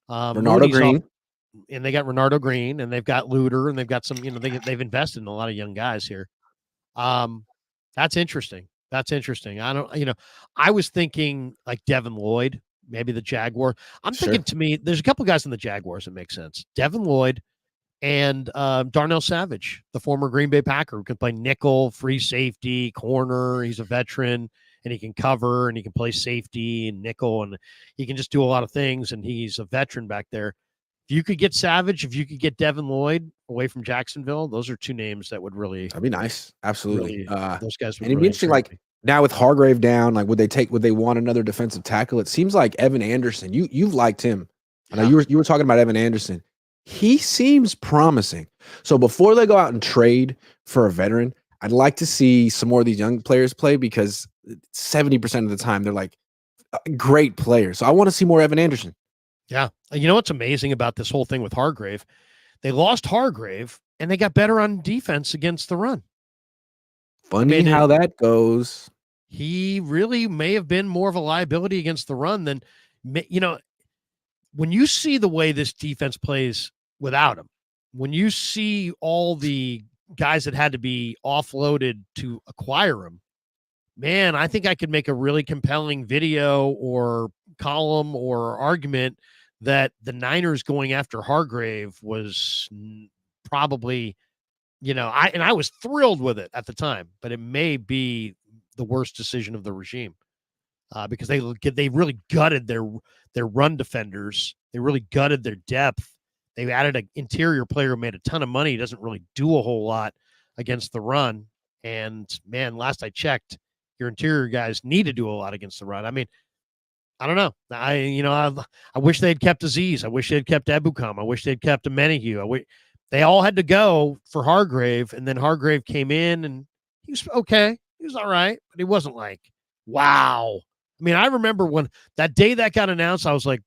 Renardo Green. And they got Renardo Green, and they've got Luter, and they've got some, they've invested in a lot of young guys here. That's interesting. I was thinking like Devin Lloyd, maybe the Jaguar. I'm thinking, to me, there's a couple guys in the Jaguars that make sense. Devin Lloyd and Darnell Savage, the former Green Bay Packer, who can play nickel, free safety, corner. He's a veteran, and he can cover, and he can play safety and nickel, and he can just do a lot of things, and he's a veteran back there. If you could get Savage, if you could get Devin Lloyd away from Jacksonville, those are two names that would really. That'd be nice. Absolutely. Those guys would. And it'd be interesting, like, now with Hargrave down, like, would they want another defensive tackle? It seems like Evan Anderson. You've liked him. I know you were talking about Evan Anderson. He seems promising. So before they go out and trade for a veteran, I'd like to see some more of these young players play, because 70% of the time they're like great players. So I want to see more Evan Anderson. Yeah. You know what's amazing about this whole thing with Hargrave? They lost Hargrave, and they got better on defense against the run. Funny how that goes. He really may have been more of a liability against the run than, when you see the way this defense plays without him, when you see all the guys that had to be offloaded to acquire him, man, I think I could make a really compelling video or column or argument that the Niners going after Hargrave was probably, I was thrilled with it at the time, but it may be the worst decision of the regime, because they really gutted their run defenders. They really gutted their depth. They've added an interior player who made a ton of money. He doesn't really do a whole lot against the run. And man, last I checked, your interior guys need to do a lot against the run. I mean, I don't know. I wish they'd kept Aziz. I wish they'd kept Ebukam. I wish they'd kept Amenahue. They all had to go for Hargrave, and then Hargrave came in, and he was okay. He was all right, but he wasn't like, wow. I mean, I remember when that day that got announced, I was like,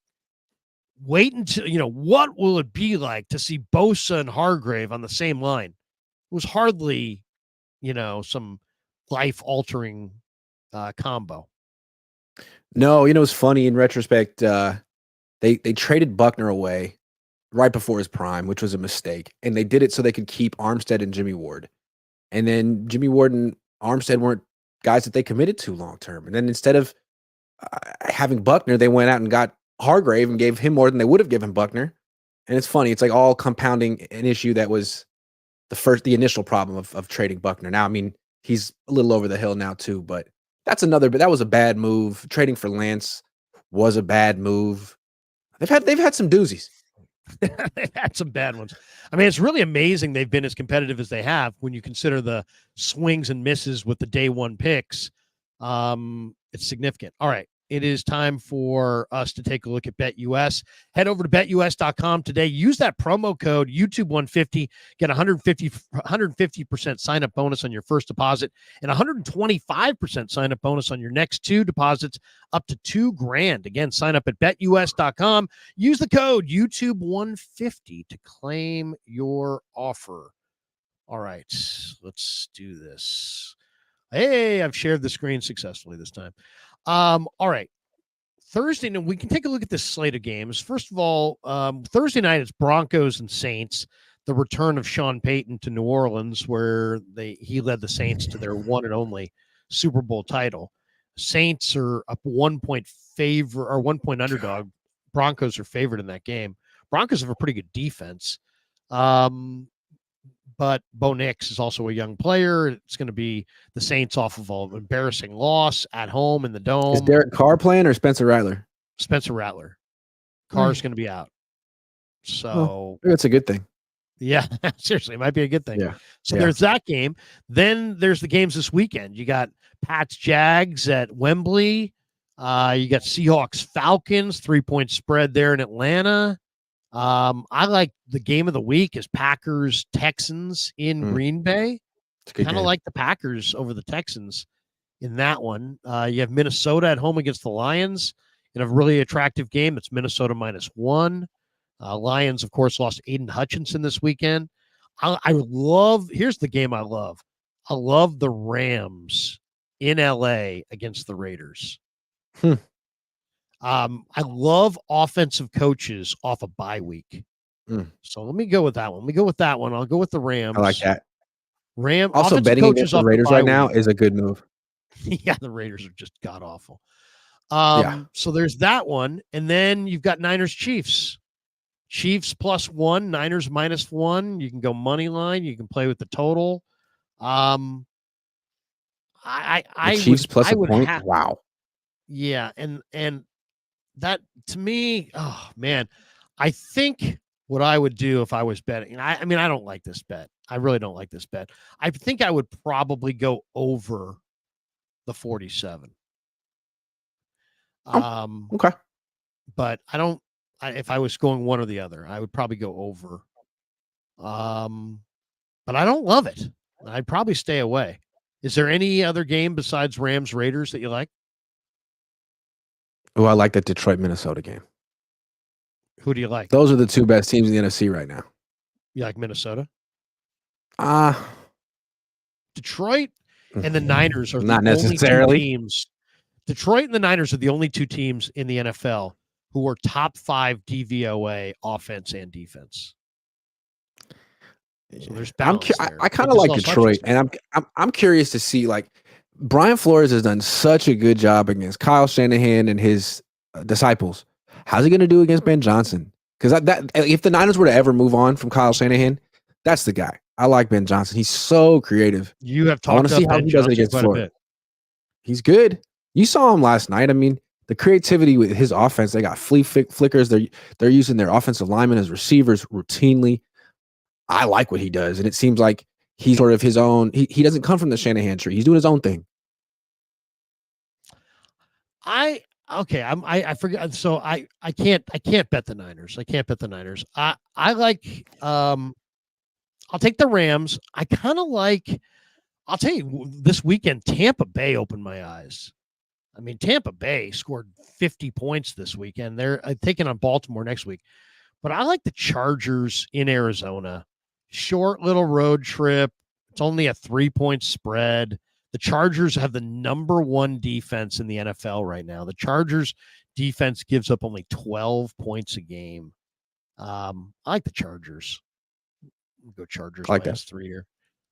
wait until, what will it be like to see Bosa and Hargrave on the same line? It was hardly, some life-altering combo. No, it's funny in retrospect. They traded Buckner away right before his prime, which was a mistake, and they did it so they could keep Armstead and Jimmy Ward. And then Jimmy Ward and Armstead weren't guys that they committed to long term. And then instead of having Buckner, they went out and got Hargrave and gave him more than they would have given Buckner. And it's funny; it's like all compounding an issue that was the initial problem of trading Buckner. Now, I mean, he's a little over the hill now too, but that was a bad move. Trading for Lance was a bad move. They've had some doozies. They've had some bad ones. I mean, it's really amazing they've been as competitive as they have when you consider the swings and misses with the day one picks. It's significant. All right. It is time for us to take a look at BetUS. Head over to betus.com today. Use that promo code YouTube150. Get 150% sign-up bonus on your first deposit and 125% sign-up bonus on your next two deposits up to $2,000. Again, sign up at betus.com. Use the code YouTube150 to claim your offer. All right, let's do this. Hey, I've shared the screen successfully this time. All right. Thursday night, we can take a look at this slate of games. First of all, Thursday night, it's Broncos and Saints, the return of Sean Payton to New Orleans, where he led the Saints to their one and only Super Bowl title. Saints are up 1 point underdog. Broncos are favored in that game. Broncos have a pretty good defense. But Bo Nix is also a young player. It's going to be the Saints off of an embarrassing loss at home in the Dome. Is Derek Carr playing or Spencer Rattler? Spencer Rattler. Carr's going to be out. So that's a good thing. Yeah, seriously, it might be a good thing. Yeah. So there's that game. Then there's the games this weekend. You got Pats Jags at Wembley. You got Seahawks Falcons, 3-point spread there in Atlanta. I like the game of the week is Packers Texans in Green Bay. Kind of like the Packers over the Texans in that one. You have Minnesota at home against the Lions in a really attractive game. It's Minnesota -1. Lions, of course, lost Aiden Hutchinson this weekend. Here's the game I love. I love the Rams in LA against the Raiders. I love offensive coaches off a bye week. So let me go with that one. I'll go with the Rams. I like that. Also, betting against the Raiders right now is a good move. Yeah, the Raiders are just god awful. Yeah. So there's that one. And then you've got Niners Chiefs. Chiefs +1, Niners -1. You can go money line. You can play with the total. The Chiefs plus a point. Wow. Yeah, and that to me, oh man, I think what I would do if I was betting. I mean, I don't like this bet. I really don't like this bet. I think I would probably go over the 47. Okay. But I don't. If I was going one or the other, I would probably go over. But I don't love it. I'd probably stay away. Is there any other game besides Rams Raiders that you like? Oh, I like that Detroit Minnesota game. Who do you like? Those are the two best teams in the NFC right now. You like Minnesota? Detroit and the Niners are not the necessarily only two teams. Detroit and the Niners are the only two teams in the NFL who are top 5 DVOA offense and defense. So there's balance there. I kind of like Detroit, and I'm curious to see, like, Brian Flores has done such a good job against Kyle Shanahan and his disciples. How's he going to do against Ben Johnson? Because if the Niners were to ever move on from Kyle Shanahan, that's the guy. I like Ben Johnson. He's so creative. You have talked about Ben Johnson against Florida. He's good. You saw him last night. I mean, the creativity with his offense, they got flea flickers. They're using their offensive linemen as receivers routinely. I like what he does, and it seems like he's sort of his own. He doesn't come from the Shanahan tree. He's doing his own thing. I forget. So I can't bet the Niners. I can't bet the Niners. I like. I'll take the Rams. I kind of like. I'll tell you, this weekend Tampa Bay opened my eyes. I mean, Tampa Bay scored 50 points this weekend. They're taking on Baltimore next week. But I like the Chargers in Arizona. Short little road trip. It's only a 3-point spread. The Chargers have the #1 defense in the NFL right now. The Chargers defense gives up only 12 points a game. I like the Chargers. We'll go Chargers like -3 here.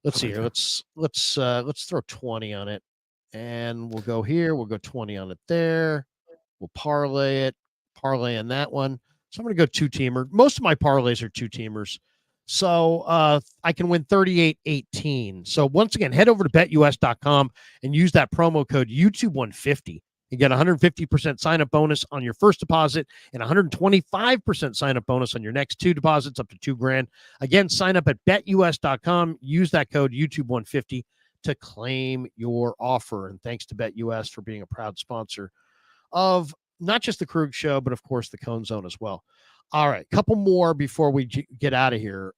Let's see here. Let's throw 20 on it. And we'll go here. We'll go 20 on it there. We'll parlay on that one. So I'm going to go 2-teamer. Most of my parlays are 2-teamers. So I can win 38-18. So once again, head over to betus.com and use that promo code YouTube150. You get 150% sign-up bonus on your first deposit and 125% sign-up bonus on your next 2 deposits up to $2,000. Again, sign up at betus.com. Use that code YouTube150 to claim your offer. And thanks to BetUS for being a proud sponsor of not just the Krug Show, but of course the Cohn Zone as well. All right, couple more before we get out of here.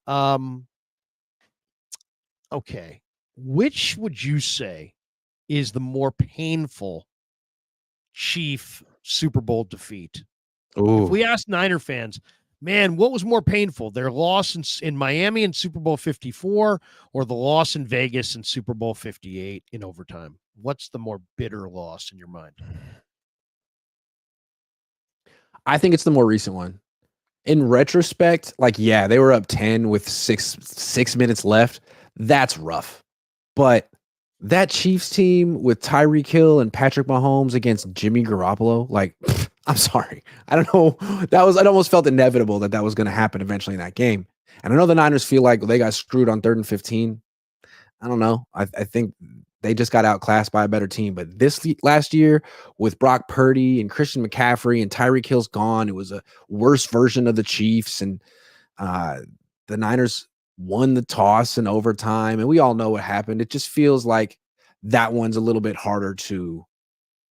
Okay, which would you say is the more painful Chief Super Bowl defeat? Ooh. If we ask Niner fans, man, what was more painful, their loss in Miami in Super Bowl 54 or the loss in Vegas in Super Bowl 58 in overtime? What's the more bitter loss in your mind? I think it's the more recent one. In retrospect, like, yeah, they were up 10 with six minutes left. That's rough. But that Chiefs team with Tyreek Hill and Patrick Mahomes against Jimmy Garoppolo, like, I'm sorry. I don't know. It almost felt inevitable that was going to happen eventually in that game. And I know the Niners feel like they got screwed on 3rd and 15. I don't know. I think they just got outclassed by a better team. But last year with Brock Purdy and Christian McCaffrey and Tyreek Hill's gone, it was a worse version of the Chiefs. And the Niners won the toss in overtime. And we all know what happened. It just feels like that one's a little bit harder to.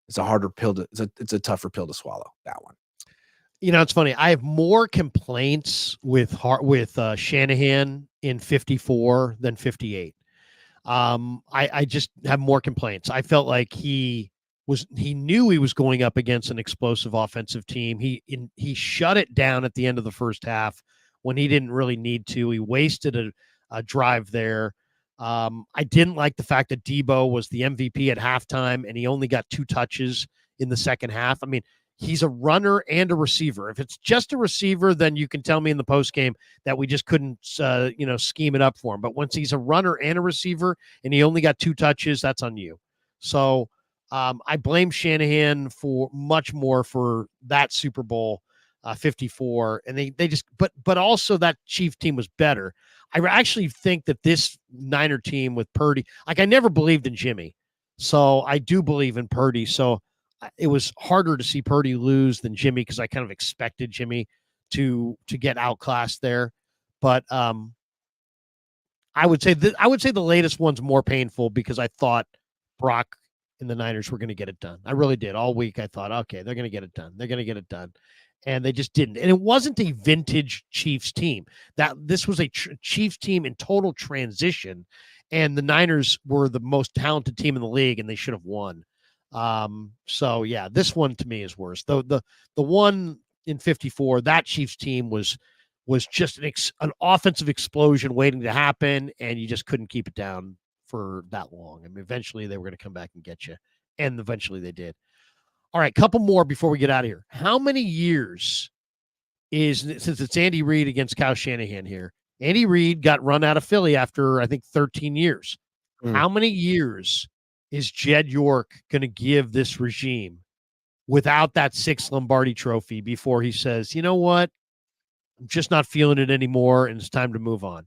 It's a harder pill to. It's a tougher pill to swallow. That one. It's funny. I have more complaints with Shanahan in 54 than 58. I just have more complaints. I felt like he knew he was going up against an explosive offensive team. He shut it down at the end of the first half when he didn't really need to. He wasted a drive there. I didn't like the fact that Debo was the MVP at halftime and he only got 2 touches in the second half. I mean, he's a runner and a receiver. If it's just a receiver, then you can tell me in the postgame that we just couldn't, scheme it up for him. But once he's a runner and a receiver and he only got 2 touches, that's on you. So I blame Shanahan for much more for that Super Bowl 54. And they just, but also that Chief team was better. I actually think that this Niner team with Purdy, like I never believed in Jimmy. So I do believe in Purdy. So it was harder to see Purdy lose than Jimmy because I kind of expected Jimmy to get outclassed there. But I would say the latest one's more painful because I thought Brock and the Niners were going to get it done. I really did. All week I thought, okay, they're going to get it done. They're going to get it done. And they just didn't. And it wasn't a vintage Chiefs team. This was a Chiefs team in total transition. And the Niners were the most talented team in the league, and they should have won. So yeah, this one to me is worse. The one in 54, that Chiefs team was just an offensive explosion waiting to happen, and you just couldn't keep it down for that long. I mean, eventually they were going to come back and get you, and eventually they did. All right, couple more before we get out of here. How many years since it's Andy Reid against Kyle Shanahan here? Andy Reid got run out of Philly after I think 13 years. How many years is Jed York going to give this regime without that 6th Lombardi trophy before he says, you know what? I'm just not feeling it anymore, and it's time to move on.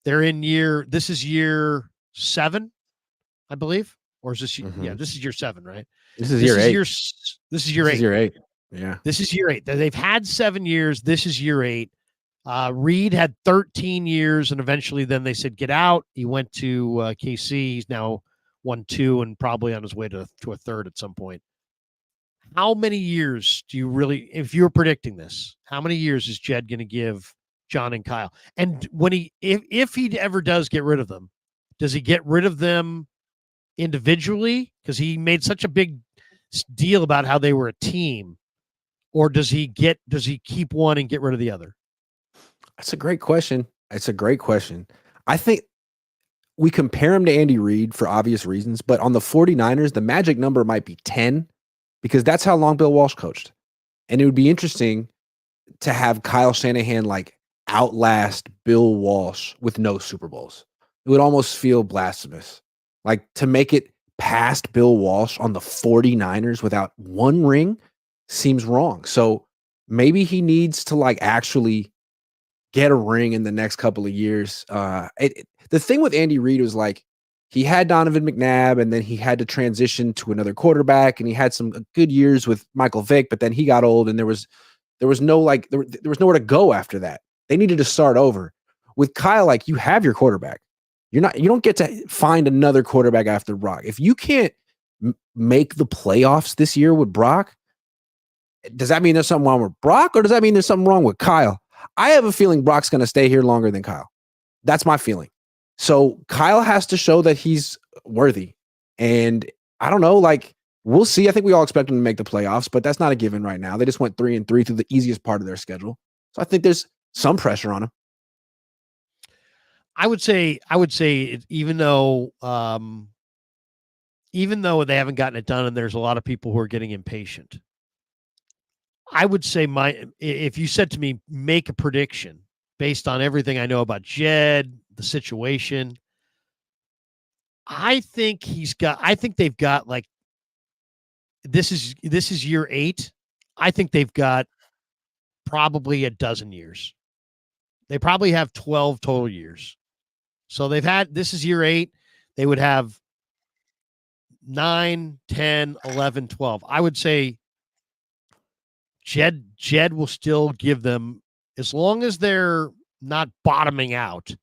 This is year 7, I believe. Or is this, this is year 7, right? This is year 8. This is year 8. This is year 8. Yeah. This is year 8. They've had 7 years. This is year 8. Reed had 13 years, and eventually then they said, get out. He went to KC. He's now won 2 and probably on his way to a third at some point. How many years do you really, if you're predicting this, how many years is Jed going to give John and Kyle? And when if he ever does get rid of them, does he get rid of them individually? Because he made such a big deal about how they were a team. Or does he keep one and get rid of the other? That's a great question. I think we compare him to Andy Reid for obvious reasons, but on the 49ers, the magic number might be 10 because that's how long Bill Walsh coached. And it would be interesting to have Kyle Shanahan outlast Bill Walsh with no Super Bowls. It would almost feel blasphemous. To make it past Bill Walsh on the 49ers without 1 ring seems wrong. So maybe he needs to actually get a ring in the next couple of years. The thing with Andy Reid was he had Donovan McNabb and then he had to transition to another quarterback and he had some good years with Michael Vick, but then he got old and there was nowhere to go after that. They needed to start over. With Kyle, you have your quarterback. You don't get to find another quarterback after Brock. If you can't make the playoffs this year with Brock, does that mean there's something wrong with Brock or does that mean there's something wrong with Kyle? I have a feeling Brock's going to stay here longer than Kyle. That's my feeling. So Kyle has to show that he's worthy. And I don't know, we'll see. I think we all expect him to make the playoffs, but that's not a given right now. They just went 3-3 through the easiest part of their schedule. So I think there's some pressure on him. I would say even though they haven't gotten it done and there's a lot of people who are getting impatient, I would say if you said to me, make a prediction based on everything I know about Jed, the situation, I think they've got this is year 8. I think they've got probably a dozen years. They probably have 12 total years. So this is year 8. They would have 9, 10, 11, 12. I would say Jed will still give them, as long as they're not bottoming out,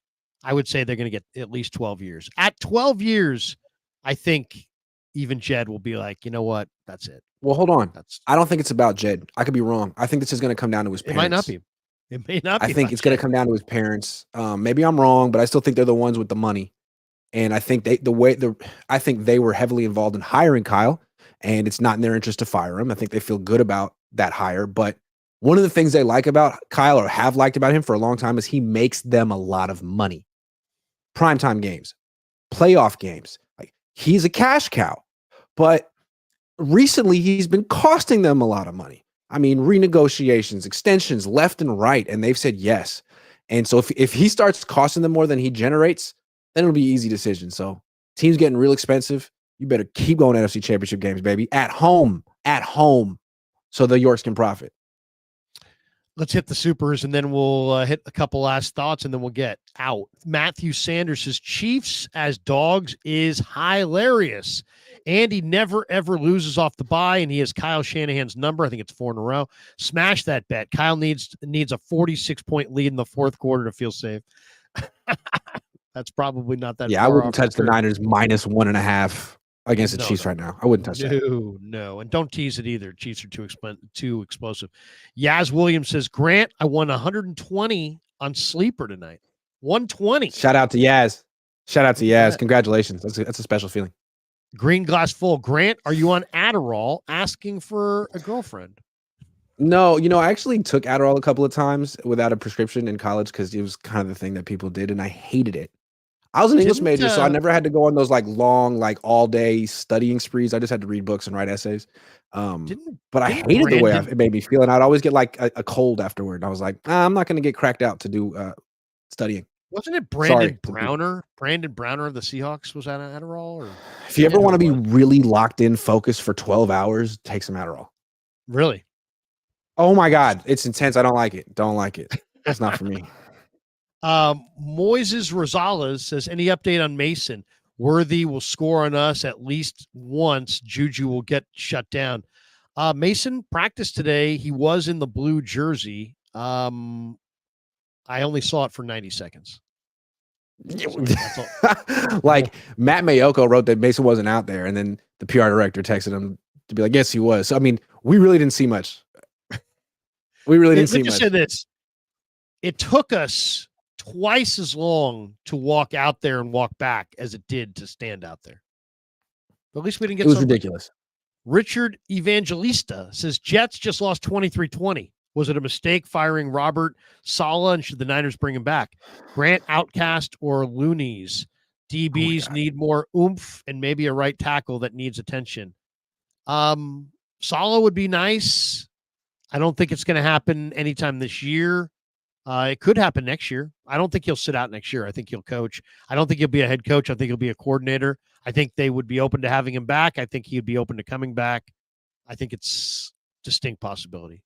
I would say they're going to get at least 12 years. At 12 years, I think even Jed will be like, you know what? That's it. Well, hold on. I don't think it's about Jed. I could be wrong. I think this is going to come down to his parents. It might not be. It may not be. I think it's going to come down to his parents. Maybe I'm wrong, but I still think they're the ones with the money. And I think I think they were heavily involved in hiring Kyle, and it's not in their interest to fire him. I think they feel good about that hire. But one of the things they like about Kyle, or have liked about him for a long time, is he makes them a lot of money. Primetime games, playoff games. Like, he's a cash cow. But recently he's been costing them a lot of money. I mean, renegotiations, extensions left and right, and they've said yes. And so if he starts costing them more than he generates, then it'll be an easy decision. So teams getting real expensive. You better keep going to NFC Championship games, baby. At home, so the Yorks can profit. Let's hit the supers, and then we'll hit a couple last thoughts, and then we'll get out. Matthew Sanders says, Chiefs as dogs is hilarious. Andy never, ever loses off the bye, and he has Kyle Shanahan's number. I think it's 4 in a row. Smash that bet. Kyle needs a 46-point lead in the fourth quarter to feel safe. That's probably not that. Yeah, I wouldn't touch the Niners minus 1.5 against the Chiefs right now. I wouldn't touch that. No, and don't tease it either. Chiefs are too explosive. Yaz Williams says, Grant, I won 120 on Sleeper tonight. 120. Shout out to Yaz. Congratulations. That's a special feeling. Green Glass Full. Grant, are you on Adderall asking for a girlfriend? No, I actually took Adderall a couple of times without a prescription in college because it was kind of the thing that people did, and I hated it. I was an English major, so I never had to go on those like long, like all day studying sprees. I just had to read books and write essays. But I hated the way it made me feel, and I'd always get like a cold afterward. And I was like, I'm not going to get cracked out to do studying. Wasn't it Brandon Browner? Brandon Browner of the Seahawks was that an Adderall? Or if you ever want to be really locked in, focused for 12 hours, take some Adderall. Really? Oh my God, it's intense. I don't like it. It's not for me. Moises Rosales says, any update on Mason? Worthy will score on us at least once. Juju will get shut down. Mason practiced today. He was in the blue jersey. I only saw it for 90 seconds. Like Matt Mayoko wrote that Mason wasn't out there, and then the PR director texted him to be like, yes, he was. So, I mean, we really didn't see much. Let me just say this. It took us twice as long to walk out there and walk back as it did to stand out there. But at least we didn't get. It was ridiculous. Richard Evangelista says Jets just lost 23-20. Was it a mistake firing Robert Saleh, and should the Niners bring him back? Grant, Outcast, or Loonies? DBs need more oomph and maybe a right tackle that needs attention. Saleh would be nice. I don't think it's going to happen anytime this year. It could happen next year. I don't think he'll sit out next year. I think he'll coach. I don't think he'll be a head coach. I think he'll be a coordinator. I think they would be open to having him back. I think he'd be open to coming back. I think it's a distinct possibility.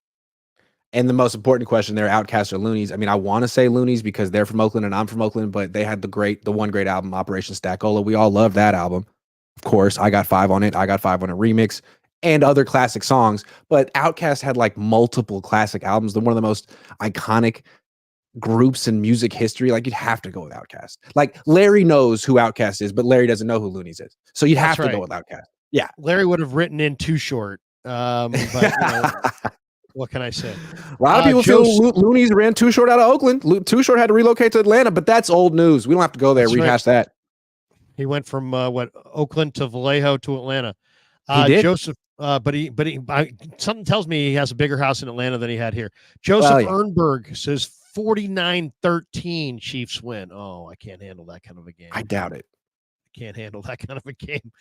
And the most important question there, Outcast or Loonies. I mean, I want to say Loonies because they're from Oakland and I'm from Oakland, but they had the one great album, Operation Stackola. We all love that album. Of course, I got 5 on it. I got 5 on a remix and other classic songs. But Outkast had like multiple classic albums. They're one of the most iconic groups in music history. Like, you'd have to go with Outkast. Like, Larry knows who Outkast is, but Larry doesn't know who Loonies is. So you'd have to go with Outkast. Yeah. Larry would have written in Too Short. But what can I say? A lot of people feel Loonies ran Too Short out of Oakland. Too Short had to relocate to Atlanta, but that's old news. We don't have to go there. Rehash that. He went from Oakland to Vallejo to Atlanta. He did. Joseph, but something tells me he has a bigger house in Atlanta than he had here. Joseph Ernberg says 49-13 Chiefs win. Oh, I can't handle that kind of a game. I doubt it. Can't handle that kind of a game.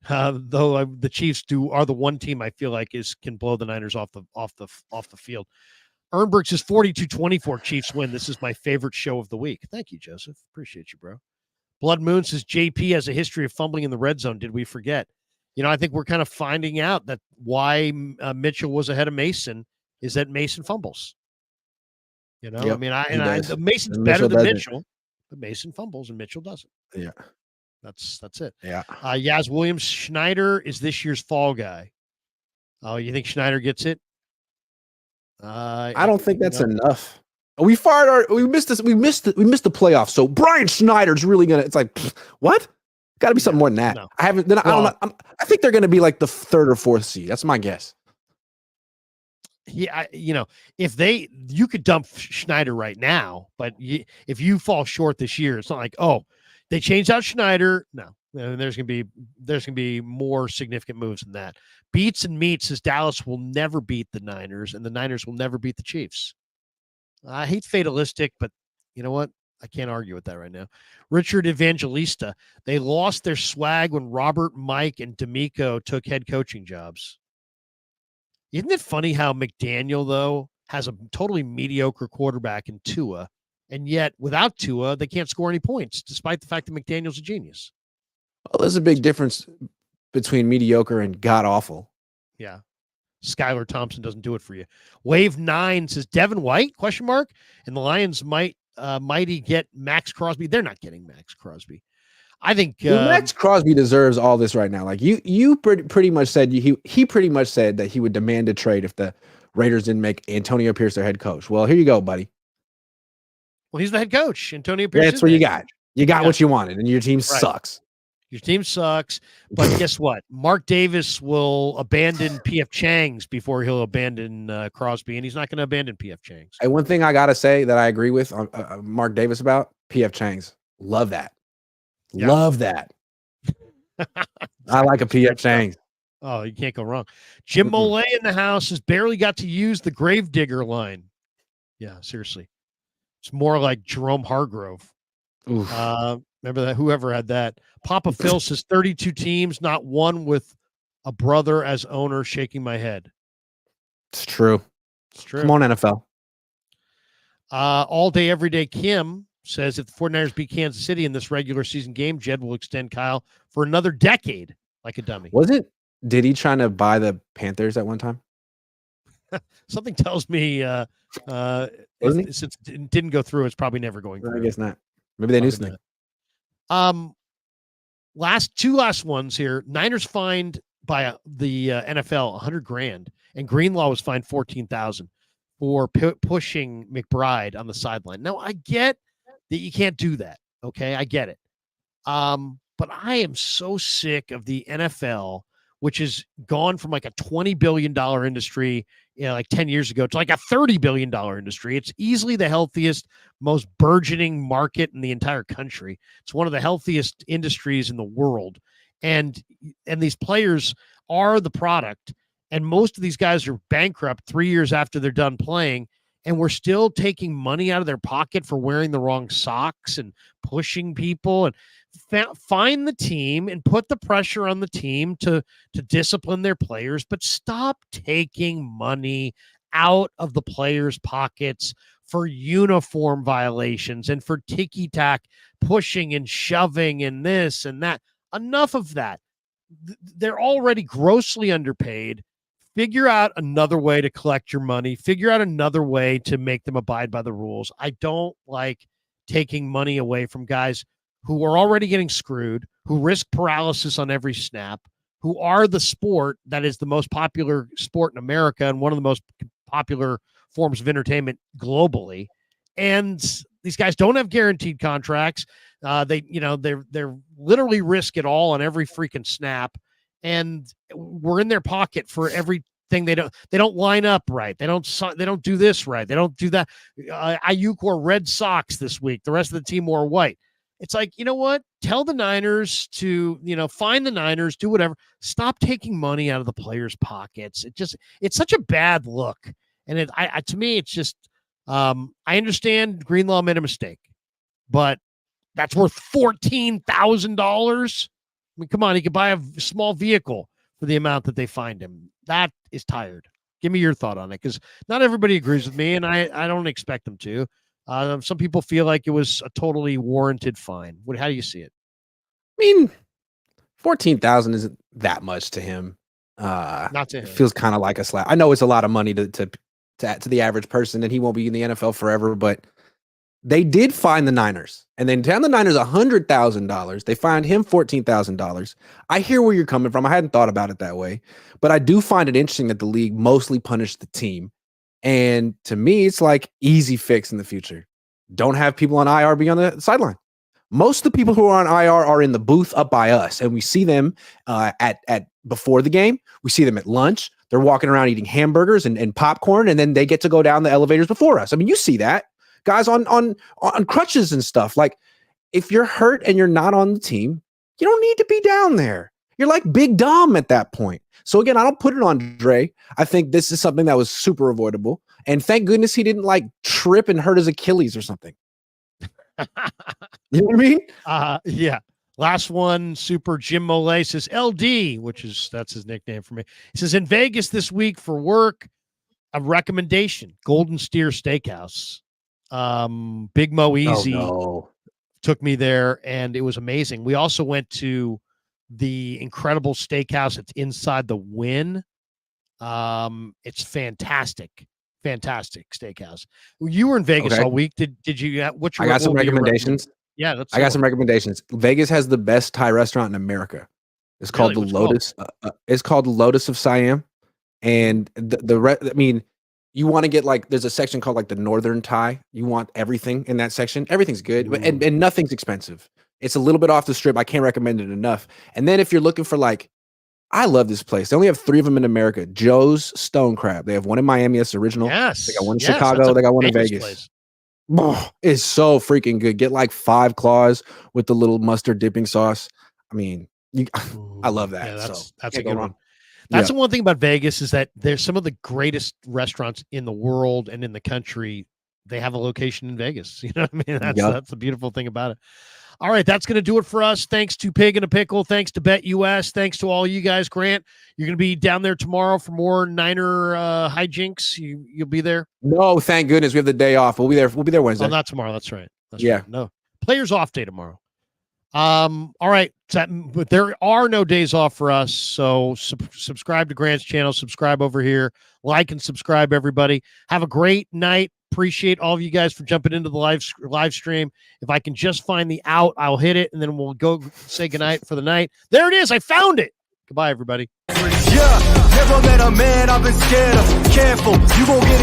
Though the Chiefs are the one team I feel like can blow the Niners off the field. Ernberg says 42-24 Chiefs win. This is my favorite show of the week. Thank you, Joseph. Appreciate you, bro. Blood Moon says JP has a history of fumbling in the red zone. Did we forget? I think we're kind of finding out that why Mitchell was ahead of Mason is that Mason fumbles. Yep, Mason's and better Mitchell than doesn't. Mitchell, but Mason fumbles and Mitchell doesn't. Yeah. That's it. Yeah. Yaz Williams Schneider is this year's fall guy. Oh, you think Schneider gets it? I don't think that's enough. We missed this. We missed the playoffs. So Brian Schneider's really gonna. It's like what? Got to be something more than that. No. I haven't. Then I think they're gonna be like the 3rd or 4th seed. That's my guess. Yeah, if you could dump Schneider right now, but if you fall short this year, it's not like, oh, they changed out Schneider. No, there's gonna be more significant moves than that. Beats and meets says Dallas will never beat the Niners, and the Niners will never beat the Chiefs. I hate fatalistic, but you know what? I can't argue with that right now. Richard Evangelista, they lost their swag when Robert, Mike, and D'Amico took head coaching jobs. Isn't it funny how McDaniel, though, has a totally mediocre quarterback in Tua, and yet without Tua, they can't score any points, despite the fact that McDaniel's a genius? Well, there's a big difference between mediocre and god-awful. Yeah. Skylar Thompson doesn't do it for you. Wave 9 says Devin White, ? And the Lions mighty get Max Crosby. They're not getting Max Crosby. I think Max Crosby deserves all this right now. Like you pretty much said he pretty much said that he would demand a trade if the Raiders didn't make Antonio Pierce their head coach. Well, here you go, buddy. Well, he's the head coach. Antonio Pierce. That's what you got. You got what you wanted, and your team sucks. Your team sucks, but guess what? Mark Davis will abandon P.F. Chang's before he'll abandon Crosby, and he's not going to abandon P.F. Chang's. Hey, one thing I got to say that I agree with Mark Davis about, P.F. Chang's. Love that. Yeah. Love that. I like a P.F. Chang's. Oh, you can't go wrong. Jim Molay in the house has barely got to use the Gravedigger line. Yeah, seriously. It's more like Jerome Hargrove. Remember that? Whoever had that. Papa Phil says 32 teams, not one with a brother as owner. Shaking my head. It's true. It's true. Come on, NFL. All day, every day. Kim says if the 49ers beat Kansas City in this regular season game, Jed will extend Kyle for another decade like a dummy. Did he try to buy the Panthers at one time? Something tells me since it didn't go through, it's probably never going through. I guess not. Maybe they knew something. Last ones here. Niners fined by the NFL $100,000, and Greenlaw was fined $14,000 for pushing McBride on the sideline. Now I get that you can't do that. Okay, I get it. But I am so sick of the NFL, which has gone from like a $20 billion industry, like 10 years ago, to like a $30 billion industry. It's easily the healthiest, most burgeoning market in the entire country. It's one of the healthiest industries in the world. And these players are the product. And most of these guys are bankrupt 3 years after they're done playing. And we're still taking money out of their pocket for wearing the wrong socks and pushing people. And find the team and put the pressure on the team to discipline their players, but stop taking money out of the players' pockets for uniform violations and for ticky-tack pushing and shoving and this and that. Enough of that. They're already grossly underpaid. Figure out another way to collect your money. Figure out another way to make them abide by the rules. I don't like taking money away from guys who are already getting screwed, who risk paralysis on every snap, who are the sport that is the most popular sport in America and one of the most popular forms of entertainment globally. And these guys don't have guaranteed contracts. They're literally risk it all on every freaking snap. And we're in their pocket for everything. They don't line up right. They don't do this right. They don't do that. Ayuk wore red socks this week. The rest of the team wore white. It's like, you know what? Tell the Niners to, find the Niners, do whatever. Stop taking money out of the players' pockets. It's such a bad look. And to me, it's just, I understand Greenlaw made a mistake, but that's worth $14,000. I mean, come on, he could buy a small vehicle for the amount that they fined him. That is tired. Give me your thought on it, because not everybody agrees with me, and I don't expect them to. Some people feel like it was a totally warranted fine. How do you see it? I mean, 14,000 isn't that much to him. Not to it him. feels kind of like a slap. I know it's a lot of money to the average person, and he won't be in the NFL forever, but they did fine the Niners, and then down the Niners $100,000. They fined him $14,000. I hear where you're coming from. I hadn't thought about it that way, but I do find it interesting that the league mostly punished the team. And to me, it's like easy fix in the future. Don't have people on IR be on the sideline. Most of the people who are on IR are in the booth up by us, and we see them at before the game. We see them at lunch. They're walking around eating hamburgers and popcorn, and then they get to go down the elevators before us. I mean, you see that. Guys on crutches and stuff. Like, if you're hurt and you're not on the team, you don't need to be down there. You're like Big Dom at that point. So again, I don't put it on Dre. I think this is something that was super avoidable. And thank goodness he didn't like trip and hurt his Achilles or something. You know what I mean? Yeah. Last one, Super Jim Molay says LD, that's his nickname for me. He says, in Vegas this week for work, a recommendation, Golden Steer Steakhouse. Big Mo Easy took me there, and it was amazing. We also went to the incredible steakhouse. It's inside the Wynn. It's fantastic steakhouse. You were in Vegas all week. Did you? What's your? I got some recommendations. Yeah, I got some recommendations. Vegas has the best Thai restaurant in America. It's called the Lotus. It's called Lotus of Siam, and I mean, you want to get like, there's a section called like the Northern Thai. You want everything in that section. Everything's good, and nothing's expensive. It's a little bit off the strip. I can't recommend it enough. And then if you're looking for like, I love this place. They only have 3 of them in America. Joe's Stone Crab. They have one in Miami. That's original. Yes. They got one in Chicago. They got one in Vegas. Oh, it's so freaking good. Get like 5 claws with the little mustard dipping sauce. I mean, I love that. Yeah, that's a good one. That's the one thing about Vegas is that there's some of the greatest restaurants in the world and in the country. They have a location in Vegas. You know what I mean? That's the beautiful thing about it. All right, that's going to do it for us. Thanks to Pig and a Pickle. Thanks to BetUS. Thanks to all you guys. Grant, you're going to be down there tomorrow for more Niner hijinks. You'll be there? No, thank goodness we have the day off. We'll be there Wednesday. Oh, not tomorrow. That's right. Right. No, players off day tomorrow. All right, but there are no days off for us. So subscribe to Grant's channel. Subscribe over here. Like and subscribe, everybody. Have a great night. Appreciate all of you guys for jumping into the live stream. If I can just find the out, I'll hit it, and then we'll go say goodnight for the night. There it is. I found it. Goodbye, everybody. Yeah, never met a man I've been scared of. Careful, you won't get